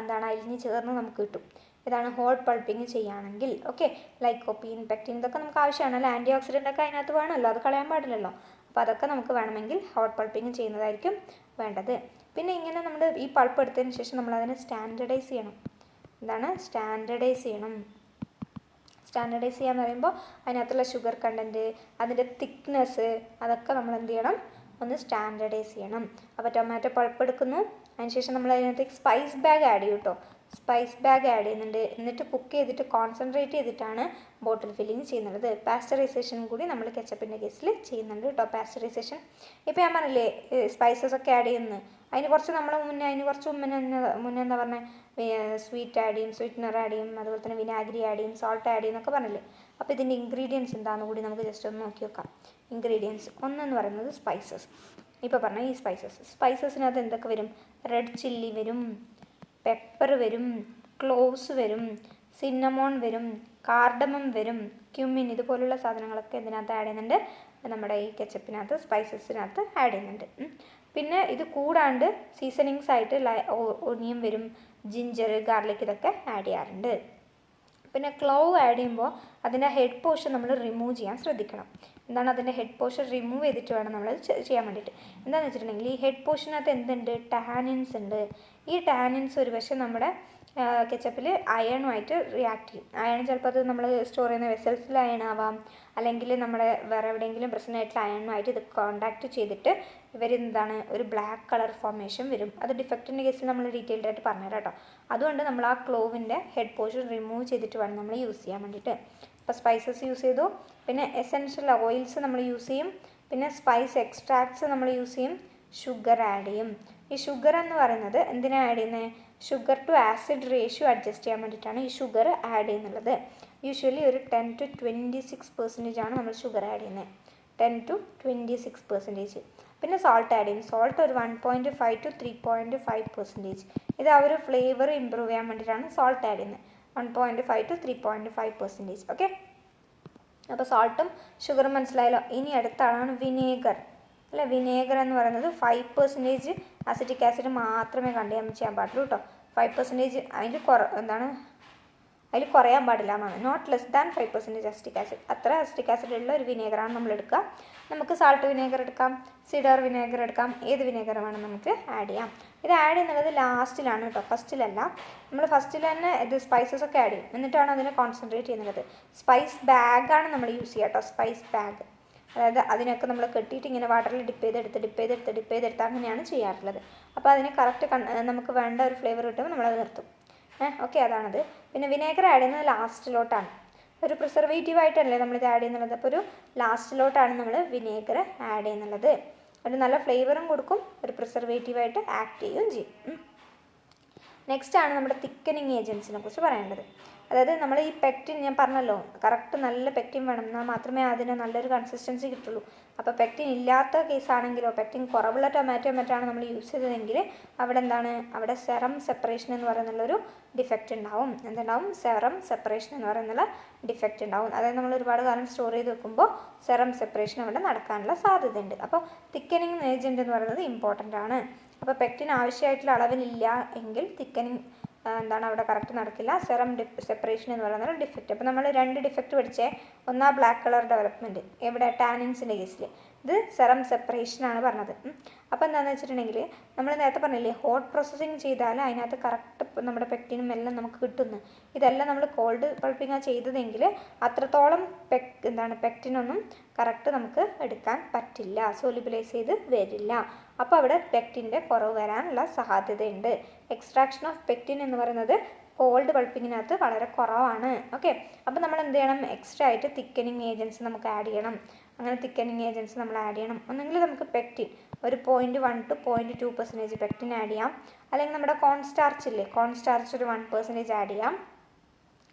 Speaker 1: അലിഞ്ഞ് ചേർന്ന് നമുക്ക് കിട്ടും. ഇതാണ് ഹോട്ട് പൾപ്പിംഗ് ചെയ്യുകയാണെങ്കിൽ. ഓക്കെ, ലൈക്കോപ്പീൻ പെക്റ്റിൻ ഇതൊക്കെ നമുക്ക് ആവശ്യമാണല്ലോ. ആൻറ്റി ഓക്സിഡൻ്റ് ഒക്കെ അതിനകത്ത് വേണമല്ലോ, അത് കളയാൻ പാടില്ലല്ലോ. അപ്പോൾ അതൊക്കെ നമുക്ക് വേണമെങ്കിൽ ഹോട്ട് പൾപ്പിംഗ് ചെയ്യുന്നതായിരിക്കും വേണ്ടത്. പിന്നെ ഇങ്ങനെ നമ്മൾ ഈ പൾപ്പ് എടുത്തതിന് ശേഷം നമ്മളതിനെ സ്റ്റാൻഡർഡൈസ് ചെയ്യണം. സ്റ്റാൻഡർഡൈസ് ചെയ്യാന്ന് പറയുമ്പോൾ അതിനകത്തുള്ള ഷുഗർ കണ്ടൻറ്റ്, അതിൻ്റെ തിക്നെസ്, അതൊക്കെ നമ്മൾ എന്ത് ചെയ്യണം? ഒന്ന് സ്റ്റാൻഡർഡൈസ് ചെയ്യണം. അപ്പോൾ ടൊമാറ്റോ പൾപ്പ് എടുക്കുന്നു, അതിനുശേഷം നമ്മൾ അതിനകത്തേക്ക് സ്പൈസ് ബാഗ് ആഡ് ചെയ്യും കേട്ടോ. ചെയ്യുന്നുണ്ട്. എന്നിട്ട് കുക്ക് ചെയ്തിട്ട് കോൺസെൻട്രേറ്റ് ചെയ്തിട്ടാണ് ബോട്ടിൽ ഫില്ലിങ് ചെയ്യുന്നത്. പാസ്ചറൈസേഷൻ കൂടി നമ്മൾ കെച്ചപ്പിൻ്റെ കേസിൽ ചെയ്യുന്നുണ്ട് കേട്ടോ. പാസ്ചറൈസേഷൻ ഇപ്പോൾ ഞാൻ പറഞ്ഞില്ലേ സ്പൈസസ് ഒക്കെ ആഡ് ചെയ്യുന്നത്, അതിന് കുറച്ച് മുന്നേ എന്താ പറഞ്ഞത്? സ്വീറ്റ്നർ ആഡ് ചെയ്യും, അതുപോലെ തന്നെ വിനാഗിരി ആഡ് ചെയ്യും, സോൾട്ട് ആഡ് ചെയ്യും എന്നൊക്കെ പറഞ്ഞില്ലേ. അപ്പോൾ ഇതിൻ്റെ ഇൻഗ്രീഡിയൻസ് എന്താണെന്ന് കൂടി നമുക്ക് ജസ്റ്റ് ഒന്ന് നോക്കി നോക്കാം. ഇൻഗ്രീഡിയൻസ് ഒന്നെന്ന് പറയുന്നത് സ്പൈസസ്. ഇപ്പോൾ പറഞ്ഞ ഈ സ്പൈസസിനകത്ത് എന്തൊക്കെ വരും? റെഡ് ചില്ലി വരും, പെപ്പർ വരും, ക്ലോവ്സ് വരും, സിന്നമോൺ വരും, കാർഡമം വരും, ക്യുമിൻ, ഇതുപോലുള്ള സാധനങ്ങളൊക്കെ ഇതിനകത്ത് ആഡ് ചെയ്യുന്നുണ്ട്. നമ്മുടെ ഈ കെച്ചപ്പിനകത്ത് സ്പൈസസിനകത്ത് ആഡ് ചെയ്യുന്നുണ്ട്. പിന്നെ ഇത് കൂടാണ്ട് സീസണിങ്സ് ആയിട്ട് ഒനിയൻ വരും, ജിഞ്ചർ, ഗാർലിക്, ഇതൊക്കെ ആഡ് ചെയ്യാറുണ്ട്. പിന്നെ ക്ലോവ് ആഡ് ചെയ്യുമ്പോൾ അതിൻ്റെ ഹെഡ് പോർഷൻ നമ്മൾ റിമൂവ് ചെയ്യാൻ ശ്രദ്ധിക്കണം. എന്താണ് അതിൻ്റെ ഹെഡ് പോർഷൻ റിമൂവ് ചെയ്തിട്ട് വേണം നമ്മൾ ചെയ്യാൻ വേണ്ടിയിട്ട്. എന്താണെന്ന് വെച്ചിട്ടുണ്ടെങ്കിൽ ഈ ഹെഡ് പോർഷനകത്ത് എന്തുണ്ട്, ടാനിൻസ് ഉണ്ട്. ഈ ടാനിൻസ് ഒരു പക്ഷേ നമ്മുടെ കെച്ചപ്പിൽ അയണുമായിട്ട് റിയാക്ട് ചെയ്യും. അയൺ ചിലപ്പോൾ അത് നമ്മൾ സ്റ്റോർ ചെയ്യുന്ന വെസൽസിൽ അയൺ ആവാം, അല്ലെങ്കിൽ നമ്മുടെ വേറെ എവിടെയെങ്കിലും പ്രസൻ്റ് ആയിട്ടുള്ള അയണുമായിട്ട് ഇത് കോണ്ടാക്ട് ചെയ്തിട്ട് ഇവരെന്താണ് ഒരു ബ്ലാക്ക് കളർ ഫോർമേഷൻ വരും. അത് ഡിഫക്റ്റിൻ്റെ കേസിൽ നമ്മൾ ഡീറ്റെയിൽഡ് ആയിട്ട് പറഞ്ഞുതരാം കേട്ടോ. അതുകൊണ്ട് നമ്മൾ ആ ക്ലോവിൻ്റെ ഹെഡ് പോർഷൻ റിമൂവ് ചെയ്തിട്ട് വേണം നമ്മൾ യൂസ് ചെയ്യാൻ വേണ്ടിയിട്ട്. അപ്പോൾ സ്പൈസസ് യൂസ് ചെയ്തു, പിന്നെ എസെൻഷ്യൽ ഓയിൽസ് നമ്മൾ യൂസ് ചെയ്യും, പിന്നെ സ്പൈസ് എക്സ്ട്രാക്ട്സ് നമ്മൾ യൂസ് ചെയ്യും, ഷുഗർ ആഡ് ചെയ്യും. ഈ ഷുഗർ എന്ന് പറയുന്നത് എന്തിനാണ് ആഡ് ചെയ്യുന്നത്, sugar to acid ratio adjust ചെയ്യാൻ വേണ്ടിയിട്ടാണ് ഈ ഷുഗർ ആഡ് ചെയ്യുന്നുള്ളത്. യൂഷ്വലി ഒരു 10 to 26% ആണ് നമ്മൾ ഷുഗർ ആഡ് ചെയ്യുന്നത്, 10 to 26%. പിന്നെ സോൾട്ട് ആഡ് ചെയ്യും. സോൾട്ട് ഒരു 1.5 to 3.5%. ഇത് ആ ഒരു ഫ്ലേവർ ഇമ്പ്രൂവ് ചെയ്യാൻ വേണ്ടിയിട്ടാണ് സോൾട്ട് ആഡ് ചെയ്യുന്നത്, 1.5 to 3.5%. ഓക്കെ, അപ്പോൾ സോൾട്ടും ഷുഗറും മനസ്സിലായല്ലോ. ഇനി അടുത്ത ആളാണ് വിനേഗർ. അല്ല, വിനേഗർ എന്ന് പറയുന്നത് 5% അസിറ്റിക് ആസിഡ് മാത്രമേ കണ്ടെയ്ൻ ചെയ്യാൻ പാടുള്ളൂ കേട്ടോ. 5% അതിൽ കുറയാൻ പാടില്ല എന്നാണ്. Not less than 5% acetic acid. അത്ര അസിറ്റിക് ആസിഡ് ഉള്ള ഒരു വിനേഗറാണ് നമ്മൾ എടുക്കുക. നമുക്ക് സാൾട്ട് വിനേഗർ എടുക്കാം, സിഡർ വിനേഗർ എടുക്കാം, ഏത് വിനേഗർ വേണം നമുക്ക് ആഡ് ചെയ്യാം. ഇത് ആഡ് ചെയ്യുന്നത് ലാസ്റ്റിലാണ് കേട്ടോ, ഫസ്റ്റിലല്ല. നമ്മൾ ഫസ്റ്റിൽ തന്നെ ഇത് സ്പൈസസ് ഒക്കെ ആഡ് ചെയ്യും, എന്നിട്ടാണ് അതിനെ കോൺസെൻട്രേറ്റ് ചെയ്യുന്നത്. സ്പൈസ് ബാഗാണ് നമ്മൾ യൂസ് ചെയ്യുക കേട്ടോ, സ്പൈസ് ബാഗ്. അതായത് അതിനൊക്കെ നമ്മൾ കെട്ടിയിട്ട് ഇങ്ങനെ വാട്ടറിൽ ഡിപ്പ് ചെയ്തെടുത്ത് അങ്ങനെയാണ് ചെയ്യാറുള്ളത്. അപ്പോൾ അതിന് കറക്റ്റ് നമുക്ക് വേണ്ട ഒരു ഫ്ലേവർ കിട്ടുമ്പോൾ നമ്മളത് നിർത്തും. ഓക്കെ, അതാണത്. പിന്നെ വിനേഗർ ആഡ് ചെയ്യുന്നത് ലാസ്റ്റിലോട്ടാണ്. ഒരു പ്രിസർവേറ്റീവ് ആയിട്ടല്ലേ നമ്മളിത് ആഡ് ചെയ്യുന്നുള്ളത്. അപ്പോൾ ഒരു ലാസ്റ്റിലോട്ടാണ് നമ്മൾ വിനേഗർ ആഡ് ചെയ്യുന്നുള്ളത്. ഒരു നല്ല ഫ്ലേവറും കൊടുക്കും, ഒരു പ്രിസർവേറ്റീവായിട്ട് ആക്ട് ചെയ്യുകയും ചെയ്യും. നെക്സ്റ്റ് ആണ് നമ്മുടെ തിക്കനിങ് ഏജൻസിനെ കുറിച്ച് പറയേണ്ടത്. അതായത് നമ്മൾ ഈ പെക്റ്റിൻ, ഞാൻ പറഞ്ഞല്ലോ കറക്റ്റ് നല്ല പെക്റ്റിൻ വേണം, എന്നാൽ മാത്രമേ അതിന് നല്ലൊരു കൺസിസ്റ്റൻസി കിട്ടുള്ളൂ. അപ്പോൾ പെക്റ്റിൻ ഇല്ലാത്ത കേസാണെങ്കിലോ, പെക്റ്റിൻ കുറവുള്ള ടൊമാറ്റോ മറ്റാണ് നമ്മൾ യൂസ് ചെയ്തതെങ്കിൽ അവിടെ എന്താണ്, അവിടെ സെറം സെപ്പറേഷൻ എന്ന് പറയുന്നുള്ളൊരു ഡിഫക്റ്റ് ഉണ്ടാവും. എന്തുണ്ടാവും, സെറം സെപ്പറേഷൻ എന്ന് പറയുന്നുള്ള ഡിഫക്റ്റ് ഉണ്ടാവും. അതായത് നമ്മൾ ഒരുപാട് കാലം സ്റ്റോർ ചെയ്ത് വെക്കുമ്പോൾ സെറം സെപ്പറേഷൻ അവിടെ നടക്കാനുള്ള സാധ്യതയുണ്ട്. അപ്പോൾ തിക്കനിങ് ഏജൻറ്റ് എന്ന് പറയുന്നത് ഇമ്പോർട്ടൻ്റ് ആണ്. അപ്പോൾ പെക്റ്റിൻ ആവശ്യമായിട്ടുള്ള അളവിലില്ല എങ്കിൽ തിക്കനിങ് അവിടെ കറക്റ്റ് നടക്കില്ല. സെറം സെപ്പറേഷൻ എന്ന് പറയുന്ന ഒരു ഡിഫക്റ്റ്. അപ്പോൾ നമ്മൾ 2 ഡിഫക്റ്റ് പഠിച്ചേ. ഒന്നാ ബ്ലാക്ക് കളർ ഡെവലപ്മെൻറ്റ്, എവിടെ ടാനിൻസിൻ്റെ കേസിൽ. ഇത് സെറം സെപ്പറേഷനാണ് പറഞ്ഞത്. അപ്പോൾ എന്താണെന്ന് വെച്ചിട്ടുണ്ടെങ്കിൽ നമ്മൾ നേരത്തെ പറഞ്ഞില്ലേ, ഹോട്ട് പ്രോസസ്സിങ് ചെയ്താൽ അതിനകത്ത് കറക്റ്റ് നമ്മുടെ പെക്റ്റിനും എല്ലാം നമുക്ക് കിട്ടുന്നു. ഇതെല്ലാം നമ്മൾ കോൾഡ് പൾപ്പിങ്ങാണ് ചെയ്തതെങ്കിൽ അത്രത്തോളം പെക്റ്റിനൊന്നും കറക്റ്റ് നമുക്ക് എടുക്കാൻ പറ്റില്ല, സോലിബിലൈസ് ചെയ്ത് വരില്ല. അപ്പോൾ അവിടെ പെക്റ്റിൻ്റെ കുറവ് വരാനുള്ള സാധ്യതയുണ്ട്. എക്സ്ട്രാക്ഷൻ ഓഫ് പെക്റ്റിൻ എന്ന് പറയുന്നത് കോൾഡ് പൾപ്പിങ്ങിനകത്ത് വളരെ കുറവാണ്. ഓക്കെ, അപ്പോൾ നമ്മൾ എന്ത് ചെയ്യണം, എക്സ്ട്രാ ആയിട്ട് തിക്കനിങ് ഏജൻസ് നമുക്ക് ആഡ് ചെയ്യണം. അങ്ങനെ തിക്കനിങ് ഏജൻസ് നമ്മൾ ആഡ് ചെയ്യണം. ഒന്നെങ്കിൽ നമുക്ക് പെക്റ്റിൻ ഒരു 0.1 to 0.2% പെക്റ്റിൻ ആഡ് ചെയ്യാം, അല്ലെങ്കിൽ നമ്മുടെ കോൺസ്റ്റാർച്ച് ഇല്ലേ, കോൺസ്റ്റാർച്ച് ഒരു 1% ആഡ് ചെയ്യാം.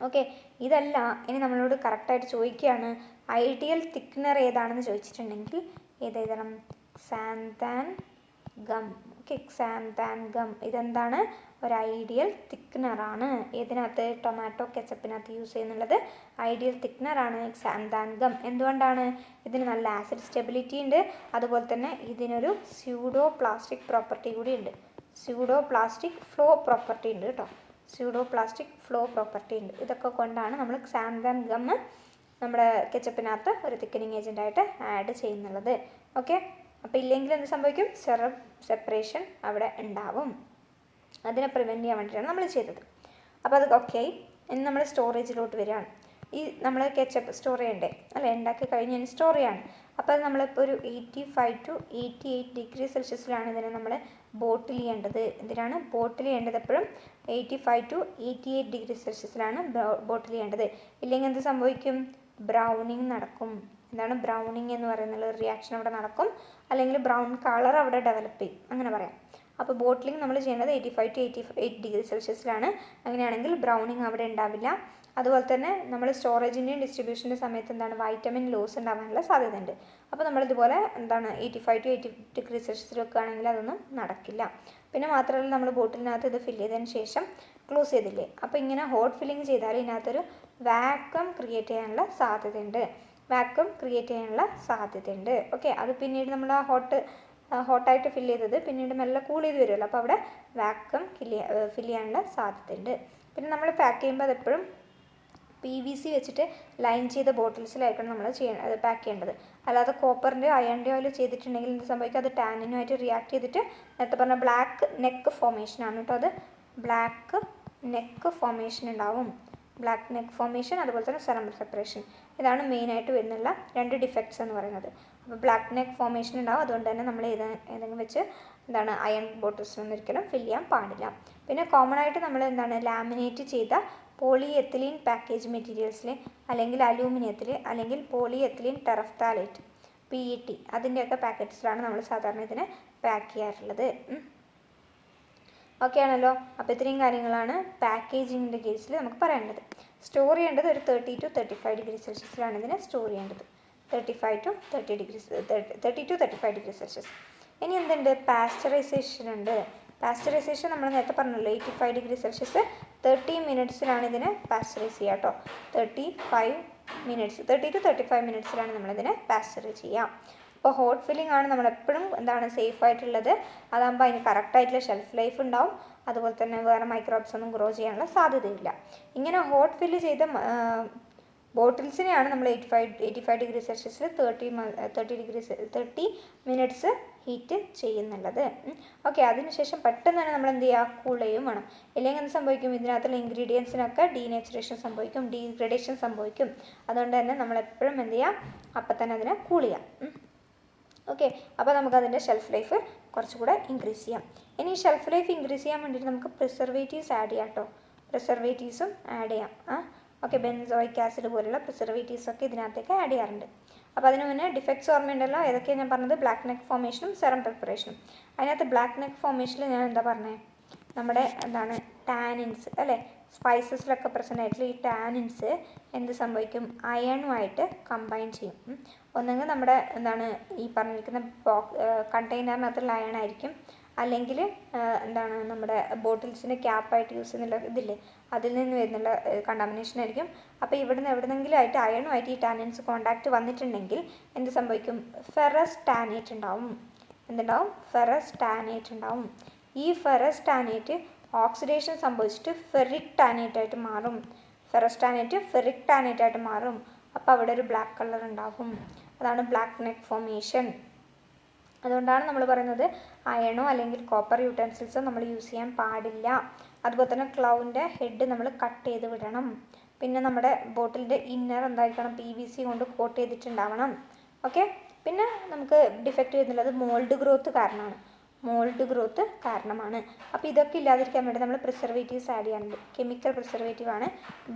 Speaker 1: ഓക്കെ, ഇതല്ല ഇനി നമ്മളോട് കറക്റ്റായിട്ട് ചോദിക്കുകയാണ് ഐഡിയൽ തിക്നർ ഏതാണെന്ന് ചോദിച്ചിട്ടുണ്ടെങ്കിൽ ഏത് എഴുതണം, xanthan gum. Okay, xanthan gum ഇതെന്താണ്, ഒരു ഐഡിയൽ തിക്നറാണ്. ഇതിനകത്ത് ടൊമാറ്റോ കെച്ചപ്പിനകത്ത് യൂസ് ചെയ്യുന്നുള്ളത് ഐഡിയൽ തിക്നറാണ് സാന്താൻ ഗം. എന്തുകൊണ്ടാണ്, ഇതിന് നല്ല ആസിഡ് സ്റ്റെബിലിറ്റി ഉണ്ട്, അതുപോലെ തന്നെ ഇതിനൊരു സ്യൂഡോ പ്ലാസ്റ്റിക് പ്രോപ്പർട്ടി കൂടി ഉണ്ട്. സ്യൂഡോ പ്ലാസ്റ്റിക് ഫ്ലോ പ്രോപ്പർട്ടി ഉണ്ട് കേട്ടോ, സ്യൂഡോ പ്ലാസ്റ്റിക് ഫ്ലോ പ്രോപ്പർട്ടി ഉണ്ട്. ഇതൊക്കെ കൊണ്ടാണ് നമ്മൾ സാന്താൻ ഗം നമ്മുടെ കെച്ചപ്പിനകത്ത് ഒരു തിക്കനിങ് ഏജൻ്റായിട്ട് ആഡ് ചെയ്യുന്നുള്ളത്. ഓക്കെ, അപ്പോൾ ഇല്ലെങ്കിൽ എന്ത് സംഭവിക്കും, സെറം സെപ്പറേഷൻ അവിടെ ഉണ്ടാവും. അതിനെ പ്രിവെൻറ്റ് ചെയ്യാൻ വേണ്ടിയിട്ടാണ് നമ്മൾ ചെയ്തത്. അപ്പോൾ അത് ഓക്കെ. ഇനി നമ്മൾ സ്റ്റോറേജിലോട്ട് വരികയാണ്. ഈ നമ്മൾ കെച്ചപ്പ് സ്റ്റോർ ചെയ്യണ്ടേ അല്ലേ, ഉണ്ടാക്കി കഴിഞ്ഞ് സ്റ്റോർ ചെയ്യാണ്. അപ്പോൾ അത് നമ്മളിപ്പോൾ ഒരു 85 to 88 ഡിഗ്രി സെൽഷ്യസിലാണ് ഇതിനെ നമ്മൾ ബോട്ടിൽ ചെയ്യേണ്ടത്. എന്തിനാണ് ബോട്ടിൽ ചെയ്യേണ്ടത്, എപ്പോഴും 85 to 88 ഡിഗ്രി സെൽഷ്യസിലാണ് ബോട്ടിൽ ചെയ്യേണ്ടത്. ഇല്ലെങ്കിൽ എന്ത് സംഭവിക്കും, ബ്രൗണിങ് നടക്കും. എന്താണ് ബ്രൗണിങ് എന്ന് പറയുന്ന റിയാക്ഷൻ അവിടെ നടക്കും, അല്ലെങ്കിൽ ബ്രൗൺ കളർ അവിടെ ഡെവലപ്പ് ചെയ്യും, അങ്ങനെ പറയാം. അപ്പോൾ ബോട്ടിലിംഗ് നമ്മൾ ചെയ്യുന്നത് 85 to 88 ഡിഗ്രി സെൽഷ്യസിലാണ്. അങ്ങനെയാണെങ്കിൽ ബ്രൗണിങ് അവിടെ ഉണ്ടാവില്ല. അതുപോലെ തന്നെ നമ്മൾ സ്റ്റോറേജിൻ്റെയും ഡിസ്ട്രിബ്യൂഷൻ്റെ സമയത്ത് വൈറ്റമിൻ ലോസ് ഉണ്ടാകാനുള്ള സാധ്യതയുണ്ട്. അപ്പോൾ നമ്മളിതുപോലെ 85 to 80 ഡിഗ്രി സെൽഷ്യസിൽ വെക്കുകയാണെങ്കിൽ അതൊന്നും നടക്കില്ല. പിന്നെ മാത്രമല്ല, നമ്മൾ ബോട്ടിലിനകത്ത് ഇത് ഫില്ല് ചെയ്തതിന് ശേഷം ക്ലോസ് ചെയ്തില്ലേ. അപ്പോൾ ഇങ്ങനെ ഹോട്ട് ഫില്ലിങ് ചെയ്താൽ ഇതിനകത്തൊരു വാക്വം ക്രിയേറ്റ് ചെയ്യാനുള്ള സാധ്യതയുണ്ട്. ഓക്കെ, അത് പിന്നീട് നമ്മൾ ആ ഹോട്ടായിട്ട് ഫില്ല് ചെയ്തത് പിന്നീട് മെല്ലെ കൂൾ ചെയ്ത് വരുമല്ലോ, അപ്പോൾ അവിടെ വാക്വം ഫില്ല് ചെയ്യാനുള്ള സാധ്യതയുണ്ട്. പിന്നെ നമ്മൾ പാക്ക് ചെയ്യുമ്പോൾ അതെപ്പോഴും PVC വെച്ചിട്ട് ലൈൻ ചെയ്ത ബോട്ടിൽസിലായിരിക്കണം നമ്മൾ പാക്ക് ചെയ്യേണ്ടത്. അല്ലാതെ കോപ്പറിൻ്റെ അയണിൻ്റെ ഓയിൽ ചെയ്തിട്ടുണ്ടെങ്കിൽ എന്ത് സംഭവിക്കും, അത് ടാനിനുമായിട്ട് റിയാക്ട് ചെയ്തിട്ട് നേരത്തെ പറഞ്ഞ ബ്ലാക്ക് നെക്ക് ഫോമേഷനാണ് കേട്ടോ. അത് ബ്ലാക്ക് നെക്ക് ഫോമേഷൻ ഉണ്ടാവും. ബ്ലാക്ക് നെക്ക് ഫോമേഷൻ, അതുപോലെ തന്നെ സെറം സെപ്പറേഷൻ. ഇതാണ് മെയിനായിട്ട് വരുന്നുള്ള 2 ഡിഫക്ട്സ് എന്ന് പറയുന്നത്. അപ്പോൾ ബ്ലാക്ക് നെക്ക് ഫോമേഷൻ ഉണ്ടാവും. അതുകൊണ്ട് തന്നെ നമ്മൾ ഏതെങ്കിലും വെച്ച് അയൺ ബോട്ടിൽസിനൊന്നും ഒരിക്കലും ഫില്ല് ചെയ്യാൻ പാടില്ല. പിന്നെ കോമൺ ആയിട്ട് നമ്മൾ ലാമിനേറ്റ് ചെയ്ത പോളിയെത്തിലീൻ പാക്കേജ് മെറ്റീരിയൽസിൽ, അല്ലെങ്കിൽ അലൂമിനിയത്തിൽ, അല്ലെങ്കിൽ പോളിയെത്തിലീൻ ടെറഫ്താലേറ്റ് PET, അതിൻ്റെയൊക്കെ പാക്കറ്റ്സിലാണ് നമ്മൾ സാധാരണ ഇതിനെ പാക്ക് ചെയ്യാറുള്ളത്. ഓക്കെ ആണല്ലോ. അപ്പോൾ ഇത്രയും കാര്യങ്ങളാണ് പാക്കേജിങ്ങിൻ്റെ കേസിൽ നമുക്ക് പറയാനുള്ളത്. സ്റ്റോർ ചെയ്യേണ്ടത് ഒരു 30 to 35 ഡിഗ്രി സെൽഷ്യസിലാണ് ഇതിനെ സ്റ്റോർ ചെയ്യേണ്ടത്. 35 to 35 ഡിഗ്രി സെൽഷ്യസ്. ഇനി എന്തുണ്ട്, പാസ്ചറൈസേഷൻ ഉണ്ട്. പാസ്ചറൈസേഷൻ നമ്മൾ നേരത്തെ പറഞ്ഞല്ലോ, 85 ഡിഗ്രി സെൽഷ്യസ് 30 മിനിറ്റ്സിലാണ് ഇതിനെ പാസ്ചറൈസ് ചെയ്യുക കേട്ടോ. 30 to 35 മിനിറ്റ്സിലാണ് നമ്മളിതിനെ പാസ്ചറൈസ് ചെയ്യുക. അപ്പോൾ ഹോട്ട് ഫില്ലിംഗ് ആണ് നമ്മളെപ്പോഴും സേഫ് ആയിട്ടുള്ളത്. അതാകുമ്പോൾ അതിന് കറക്റ്റായിട്ടുള്ള ഷെൽഫ് ലൈഫ് ഉണ്ടാവും. അതുപോലെ തന്നെ വേറെ മൈക്രോബ്സ് ഒന്നും ഗ്രോ ചെയ്യാനുള്ള സാധ്യതയില്ല. ഇങ്ങനെ ഹോട്ട് ഫില്ല് ചെയ്ത ബോട്ടിൽസിനെയാണ് നമ്മൾ 85 ഡിഗ്രി സെൽഷ്യസിൽ 30 മിനിറ്റ്സ് ഹീറ്റ് ചെയ്യുന്നുള്ളത്. ഓക്കെ, അതിനുശേഷം പെട്ടെന്ന് തന്നെ നമ്മൾ എന്ത് ചെയ്യുക, കൂൾ ചെയ്യും വേണം. ഇല്ലെങ്കിൽ എന്ത് സംഭവിക്കും, ഇതിനകത്തുള്ള ഇൻഗ്രീഡിയൻസിനൊക്കെ ഡീനേച്ചറേഷൻ സംഭവിക്കും, ഡീഗ്രഡേഷൻ സംഭവിക്കും. അതുകൊണ്ട് തന്നെ നമ്മളെപ്പോഴും എന്ത് ചെയ്യുക, അപ്പം തന്നെ അതിനെ കൂൾ ചെയ്യാം. ഓക്കെ, അപ്പോൾ നമുക്കതിൻ്റെ ഷെൽഫ് ലൈഫ് കുറച്ചുകൂടെ ഇൻക്രീസ് ചെയ്യാം. ഇനി ഷെൽഫ് ലൈഫ് ഇൻക്രീസ് ചെയ്യാൻ വേണ്ടിയിട്ട് നമുക്ക് പ്രിസർവേറ്റീവ്സ് ആഡ് ചെയ്യാം കേട്ടോ. പ്രിസർവേറ്റീവ്സും ആഡ് ചെയ്യാം. ഓക്കെ, ബെൻസോയിക് ആസിഡ് പോലുള്ള പ്രിസർവേറ്റീവ്സ് ഒക്കെ ഇതിനകത്തേക്ക് ആഡ് ചെയ്യാറുണ്ട്. അപ്പോൾ അതിന് മുന്നേ ഡിഫക്ട്സ് ഓർമ്മയുണ്ടല്ലോ, ഏതൊക്കെയാണ് ഞാൻ പറഞ്ഞത്, ബ്ലാക്ക് നെക്ക് ഫോമേഷനും സെറം പ്രിപ്പറേഷനും. അതിനകത്ത് ബ്ലാക്ക് നെക്ക് ഫോമേഷനിൽ ഞാൻ എന്താ പറഞ്ഞത്, നമ്മുടെ ടാനിൻസ് അല്ലേ, സ്പൈസസിലൊക്കെ പ്രസൻ്റ് ആയിട്ടുള്ള ഈ ടാനിൻസ് എന്ത് സംഭവിക്കും, അയണുമായിട്ട് കമ്പൈൻ ചെയ്യും. ഒന്നെങ്കിൽ നമ്മുടെ ഈ പറഞ്ഞിരിക്കുന്ന കണ്ടെയ്നറിനകത്തുള്ള അയൺ ആയിരിക്കും, അല്ലെങ്കിൽ നമ്മുടെ ബോട്ടിൽസിൻ്റെ ക്യാപ്പായിട്ട് യൂസ് ചെയ്യുന്നുള്ള ഇതില്ലേ, അതിൽ നിന്ന് വരുന്നുള്ള കണ്ടാമിനേഷൻ ആയിരിക്കും. അപ്പോൾ എവിടെന്നെങ്കിലും ആയിട്ട് അയണുമായിട്ട് ഈ ടാനിൻസ് കോണ്ടാക്റ്റ് വന്നിട്ടുണ്ടെങ്കിൽ എന്ത് സംഭവിക്കും, ഫെറസ് ടാനേറ്റ് ഉണ്ടാവും. ഫെറസ് ടാനേറ്റ് ഉണ്ടാവും. ഈ ഫെറസ് ടാനേറ്റ് ഓക്സിഡേഷൻ സംഭവിച്ചിട്ട് ഫെറിക് ടാനേറ്റ് ആയിട്ട് മാറും. ഫെറസ് ടാനേറ്റ് ഫെറിക് ടാനേറ്റ് ആയിട്ട് മാറും. അപ്പോൾ അവിടെ ഒരു ബ്ലാക്ക് കളർ ഉണ്ടാവും. അതാണ് ബ്ലാക്ക് നെക്ക് ഫോമേഷൻ. അതുകൊണ്ടാണ് നമ്മൾ പറയുന്നത് അയണോ അല്ലെങ്കിൽ കോപ്പർ യൂട്ടൻസിൽസോ നമ്മൾ യൂസ് ചെയ്യാൻ പാടില്ല. അതുപോലെ തന്നെ ക്ലൗവിൻ്റെ ഹെഡ് നമ്മൾ കട്ട് ചെയ്ത് വിടണം. പിന്നെ നമ്മുടെ ബോട്ടിലിൻ്റെ ഇന്നർ എന്തായിരിക്കണം, PVC കൊണ്ട് കോട്ട് ചെയ്തിട്ടുണ്ടാവണം. ഓക്കെ, പിന്നെ നമുക്ക് ഡിഫക്റ്റ് വരുന്നുള്ളത് മോൾഡ് ഗ്രോത്ത് കാരണമാണ്. അപ്പോൾ ഇതൊക്കെ ഇല്ലാതിരിക്കാൻ വേണ്ടി നമ്മൾ പ്രിസർവേറ്റീവ്സ് ആഡ് ചെയ്യാറുണ്ട്. കെമിക്കൽ പ്രിസർവേറ്റീവ് ആണ്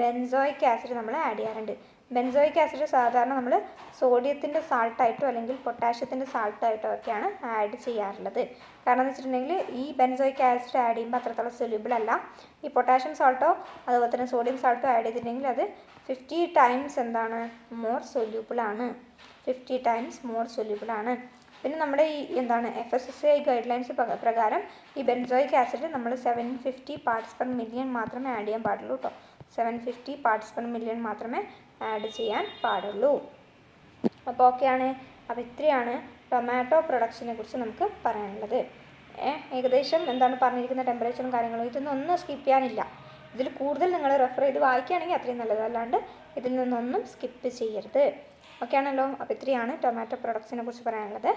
Speaker 1: ബെൻസോയിക് ആസിഡ് നമ്മൾ ആഡ് ചെയ്യാറുണ്ട്. ബെൻസോയിക് ആസിഡ് സാധാരണ നമ്മൾ സോഡിയത്തിൻ്റെ സാൾട്ടായിട്ടോ അല്ലെങ്കിൽ പൊട്ടാഷ്യത്തിൻ്റെ സാൾട്ടായിട്ടോ ഒക്കെയാണ് ആഡ് ചെയ്യാറുള്ളത്. കാരണം എന്ന് വെച്ചിട്ടുണ്ടെങ്കിൽ ഈ ബെൻസോയിക് ആസിഡ് ആഡ് ചെയ്യുമ്പോൾ അത്രത്തോളം സൊല്യൂബിൾ അല്ല. ഈ പൊട്ടാഷ്യം സാൾട്ടോ അതുപോലെ തന്നെ സോഡിയം സാൾട്ടോ ആഡ് ചെയ്തിട്ടുണ്ടെങ്കിൽ അത് 50 ടൈംസ് മോർ സൊല്യൂബിൾ ആണ്. പിന്നെ നമ്മുടെ ഈ FSSAI ഗൈഡ് ലൈൻസ് പ്രകാരം ഈ ബെൻസോയിക് ആസിഡ് നമ്മൾ 750 പാർട്സ് പെർ മില്യൺ മാത്രമേ ആഡ് ചെയ്യാൻ പാടുള്ളൂ കേട്ടോ. 750 പാർട്സ് പെർ മില്യൺ മാത്രമേ ആഡ് ചെയ്യാൻ പാടുള്ളൂ. അപ്പോൾ ഓക്കെയാണ്. അപ്പോൾ ഇത്രയാണ് ടൊമാറ്റോ പ്രൊഡക്ഷനെ കുറിച്ച് നമുക്ക് പറയാനുള്ളത്. ഏകദേശം പറഞ്ഞിരിക്കുന്ന ടെമ്പറേച്ചറും കാര്യങ്ങളും ഇതൊന്നും സ്കിപ്പ് ചെയ്യാനില്ല. ഇതിൽ കൂടുതൽ നിങ്ങൾ റെഫർ ചെയ്ത് വായിക്കുകയാണെങ്കിൽ അത്രയും നല്ലത്. അല്ലാണ്ട് ഇതിൽ നിന്നൊന്നും സ്കിപ്പ് ചെയ്യരുത്. ഓക്കെ ആണല്ലോ. അപ്പോൾ ഇത്രയാണ് ടൊമാറ്റോ പ്രൊഡക്ട്സിനെ കുറിച്ച് പറയാനുള്ളത്.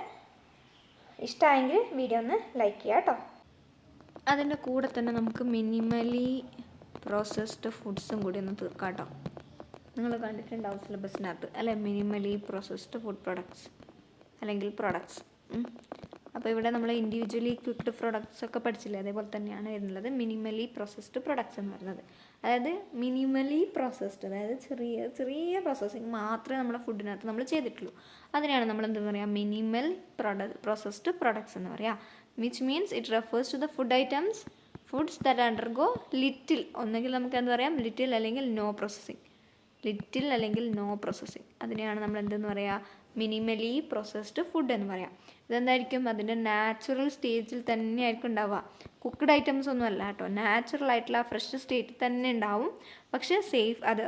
Speaker 1: ഇഷ്ടമായെങ്കിൽ വീഡിയോ ഒന്ന് ലൈക്ക് ചെയ്യുക കേട്ടോ. അതിൻ്റെ കൂടെ തന്നെ നമുക്ക് മിനിമലി പ്രോസസ്ഡ് ഫുഡ്സും കൂടി ഒന്ന് തീർക്കാം കേട്ടോ. നിങ്ങൾ കണ്ടിട്ടുണ്ടാവും സിലബസിനകത്ത് അല്ലെ, മിനിമലി പ്രോസസ്ഡ് ഫുഡ് പ്രൊഡക്ട്സ് അല്ലെങ്കിൽ പ്രൊഡക്ട്സ്. അപ്പോൾ ഇവിടെ നമ്മൾ ഇൻഡിവിജ്വലി കുക്ക്ഡ് പ്രൊഡക്ട്സ് ഒക്കെ പഠിച്ചില്ലേ, അതേപോലെ തന്നെയാണ് വരുന്നത് മിനിമലി പ്രോസസ്ഡ് പ്രൊഡക്ട്സ് എന്ന് പറയുന്നത്. അതായത് മിനിമലി പ്രോസസ്ഡ്, അതായത് ചെറിയ പ്രോസസ്സിങ് മാത്രമേ നമ്മുടെ ഫുഡിനകത്ത് നമ്മൾ ചെയ്തിട്ടുള്ളൂ. അതിനെയാണ് നമ്മൾ എന്താ പറയുക, മിനിമൽ പ്രോസസ്ഡ് പ്രൊഡക്ട്സ് എന്ന് പറയുക. Which means it refers to the foods that undergo little, ഒന്നെങ്കിൽ നമുക്ക് എന്താ പറയാം ലിറ്റിൽ അല്ലെങ്കിൽ നോ പ്രോസസ്സിങ്. അതിനെയാണ് നമ്മൾ എന്തെന്ന് പറയുക, മിനിമലി പ്രോസസ്ഡ് ഫുഡ് എന്ന് പറയാം. ഇതെന്തായിരിക്കും, അതിൻ്റെ നാച്ചുറൽ സ്റ്റേജിൽ തന്നെ ആയിരിക്കും ഉണ്ടാവുക. കുക്ക്ഡ് ഐറ്റംസ് ഒന്നും അല്ല കേട്ടോ, നാച്ചുറൽ ആയിട്ടുള്ള ഫ്രഷ് സ്റ്റേറ്റിൽ തന്നെ ഉണ്ടാവും. പക്ഷേ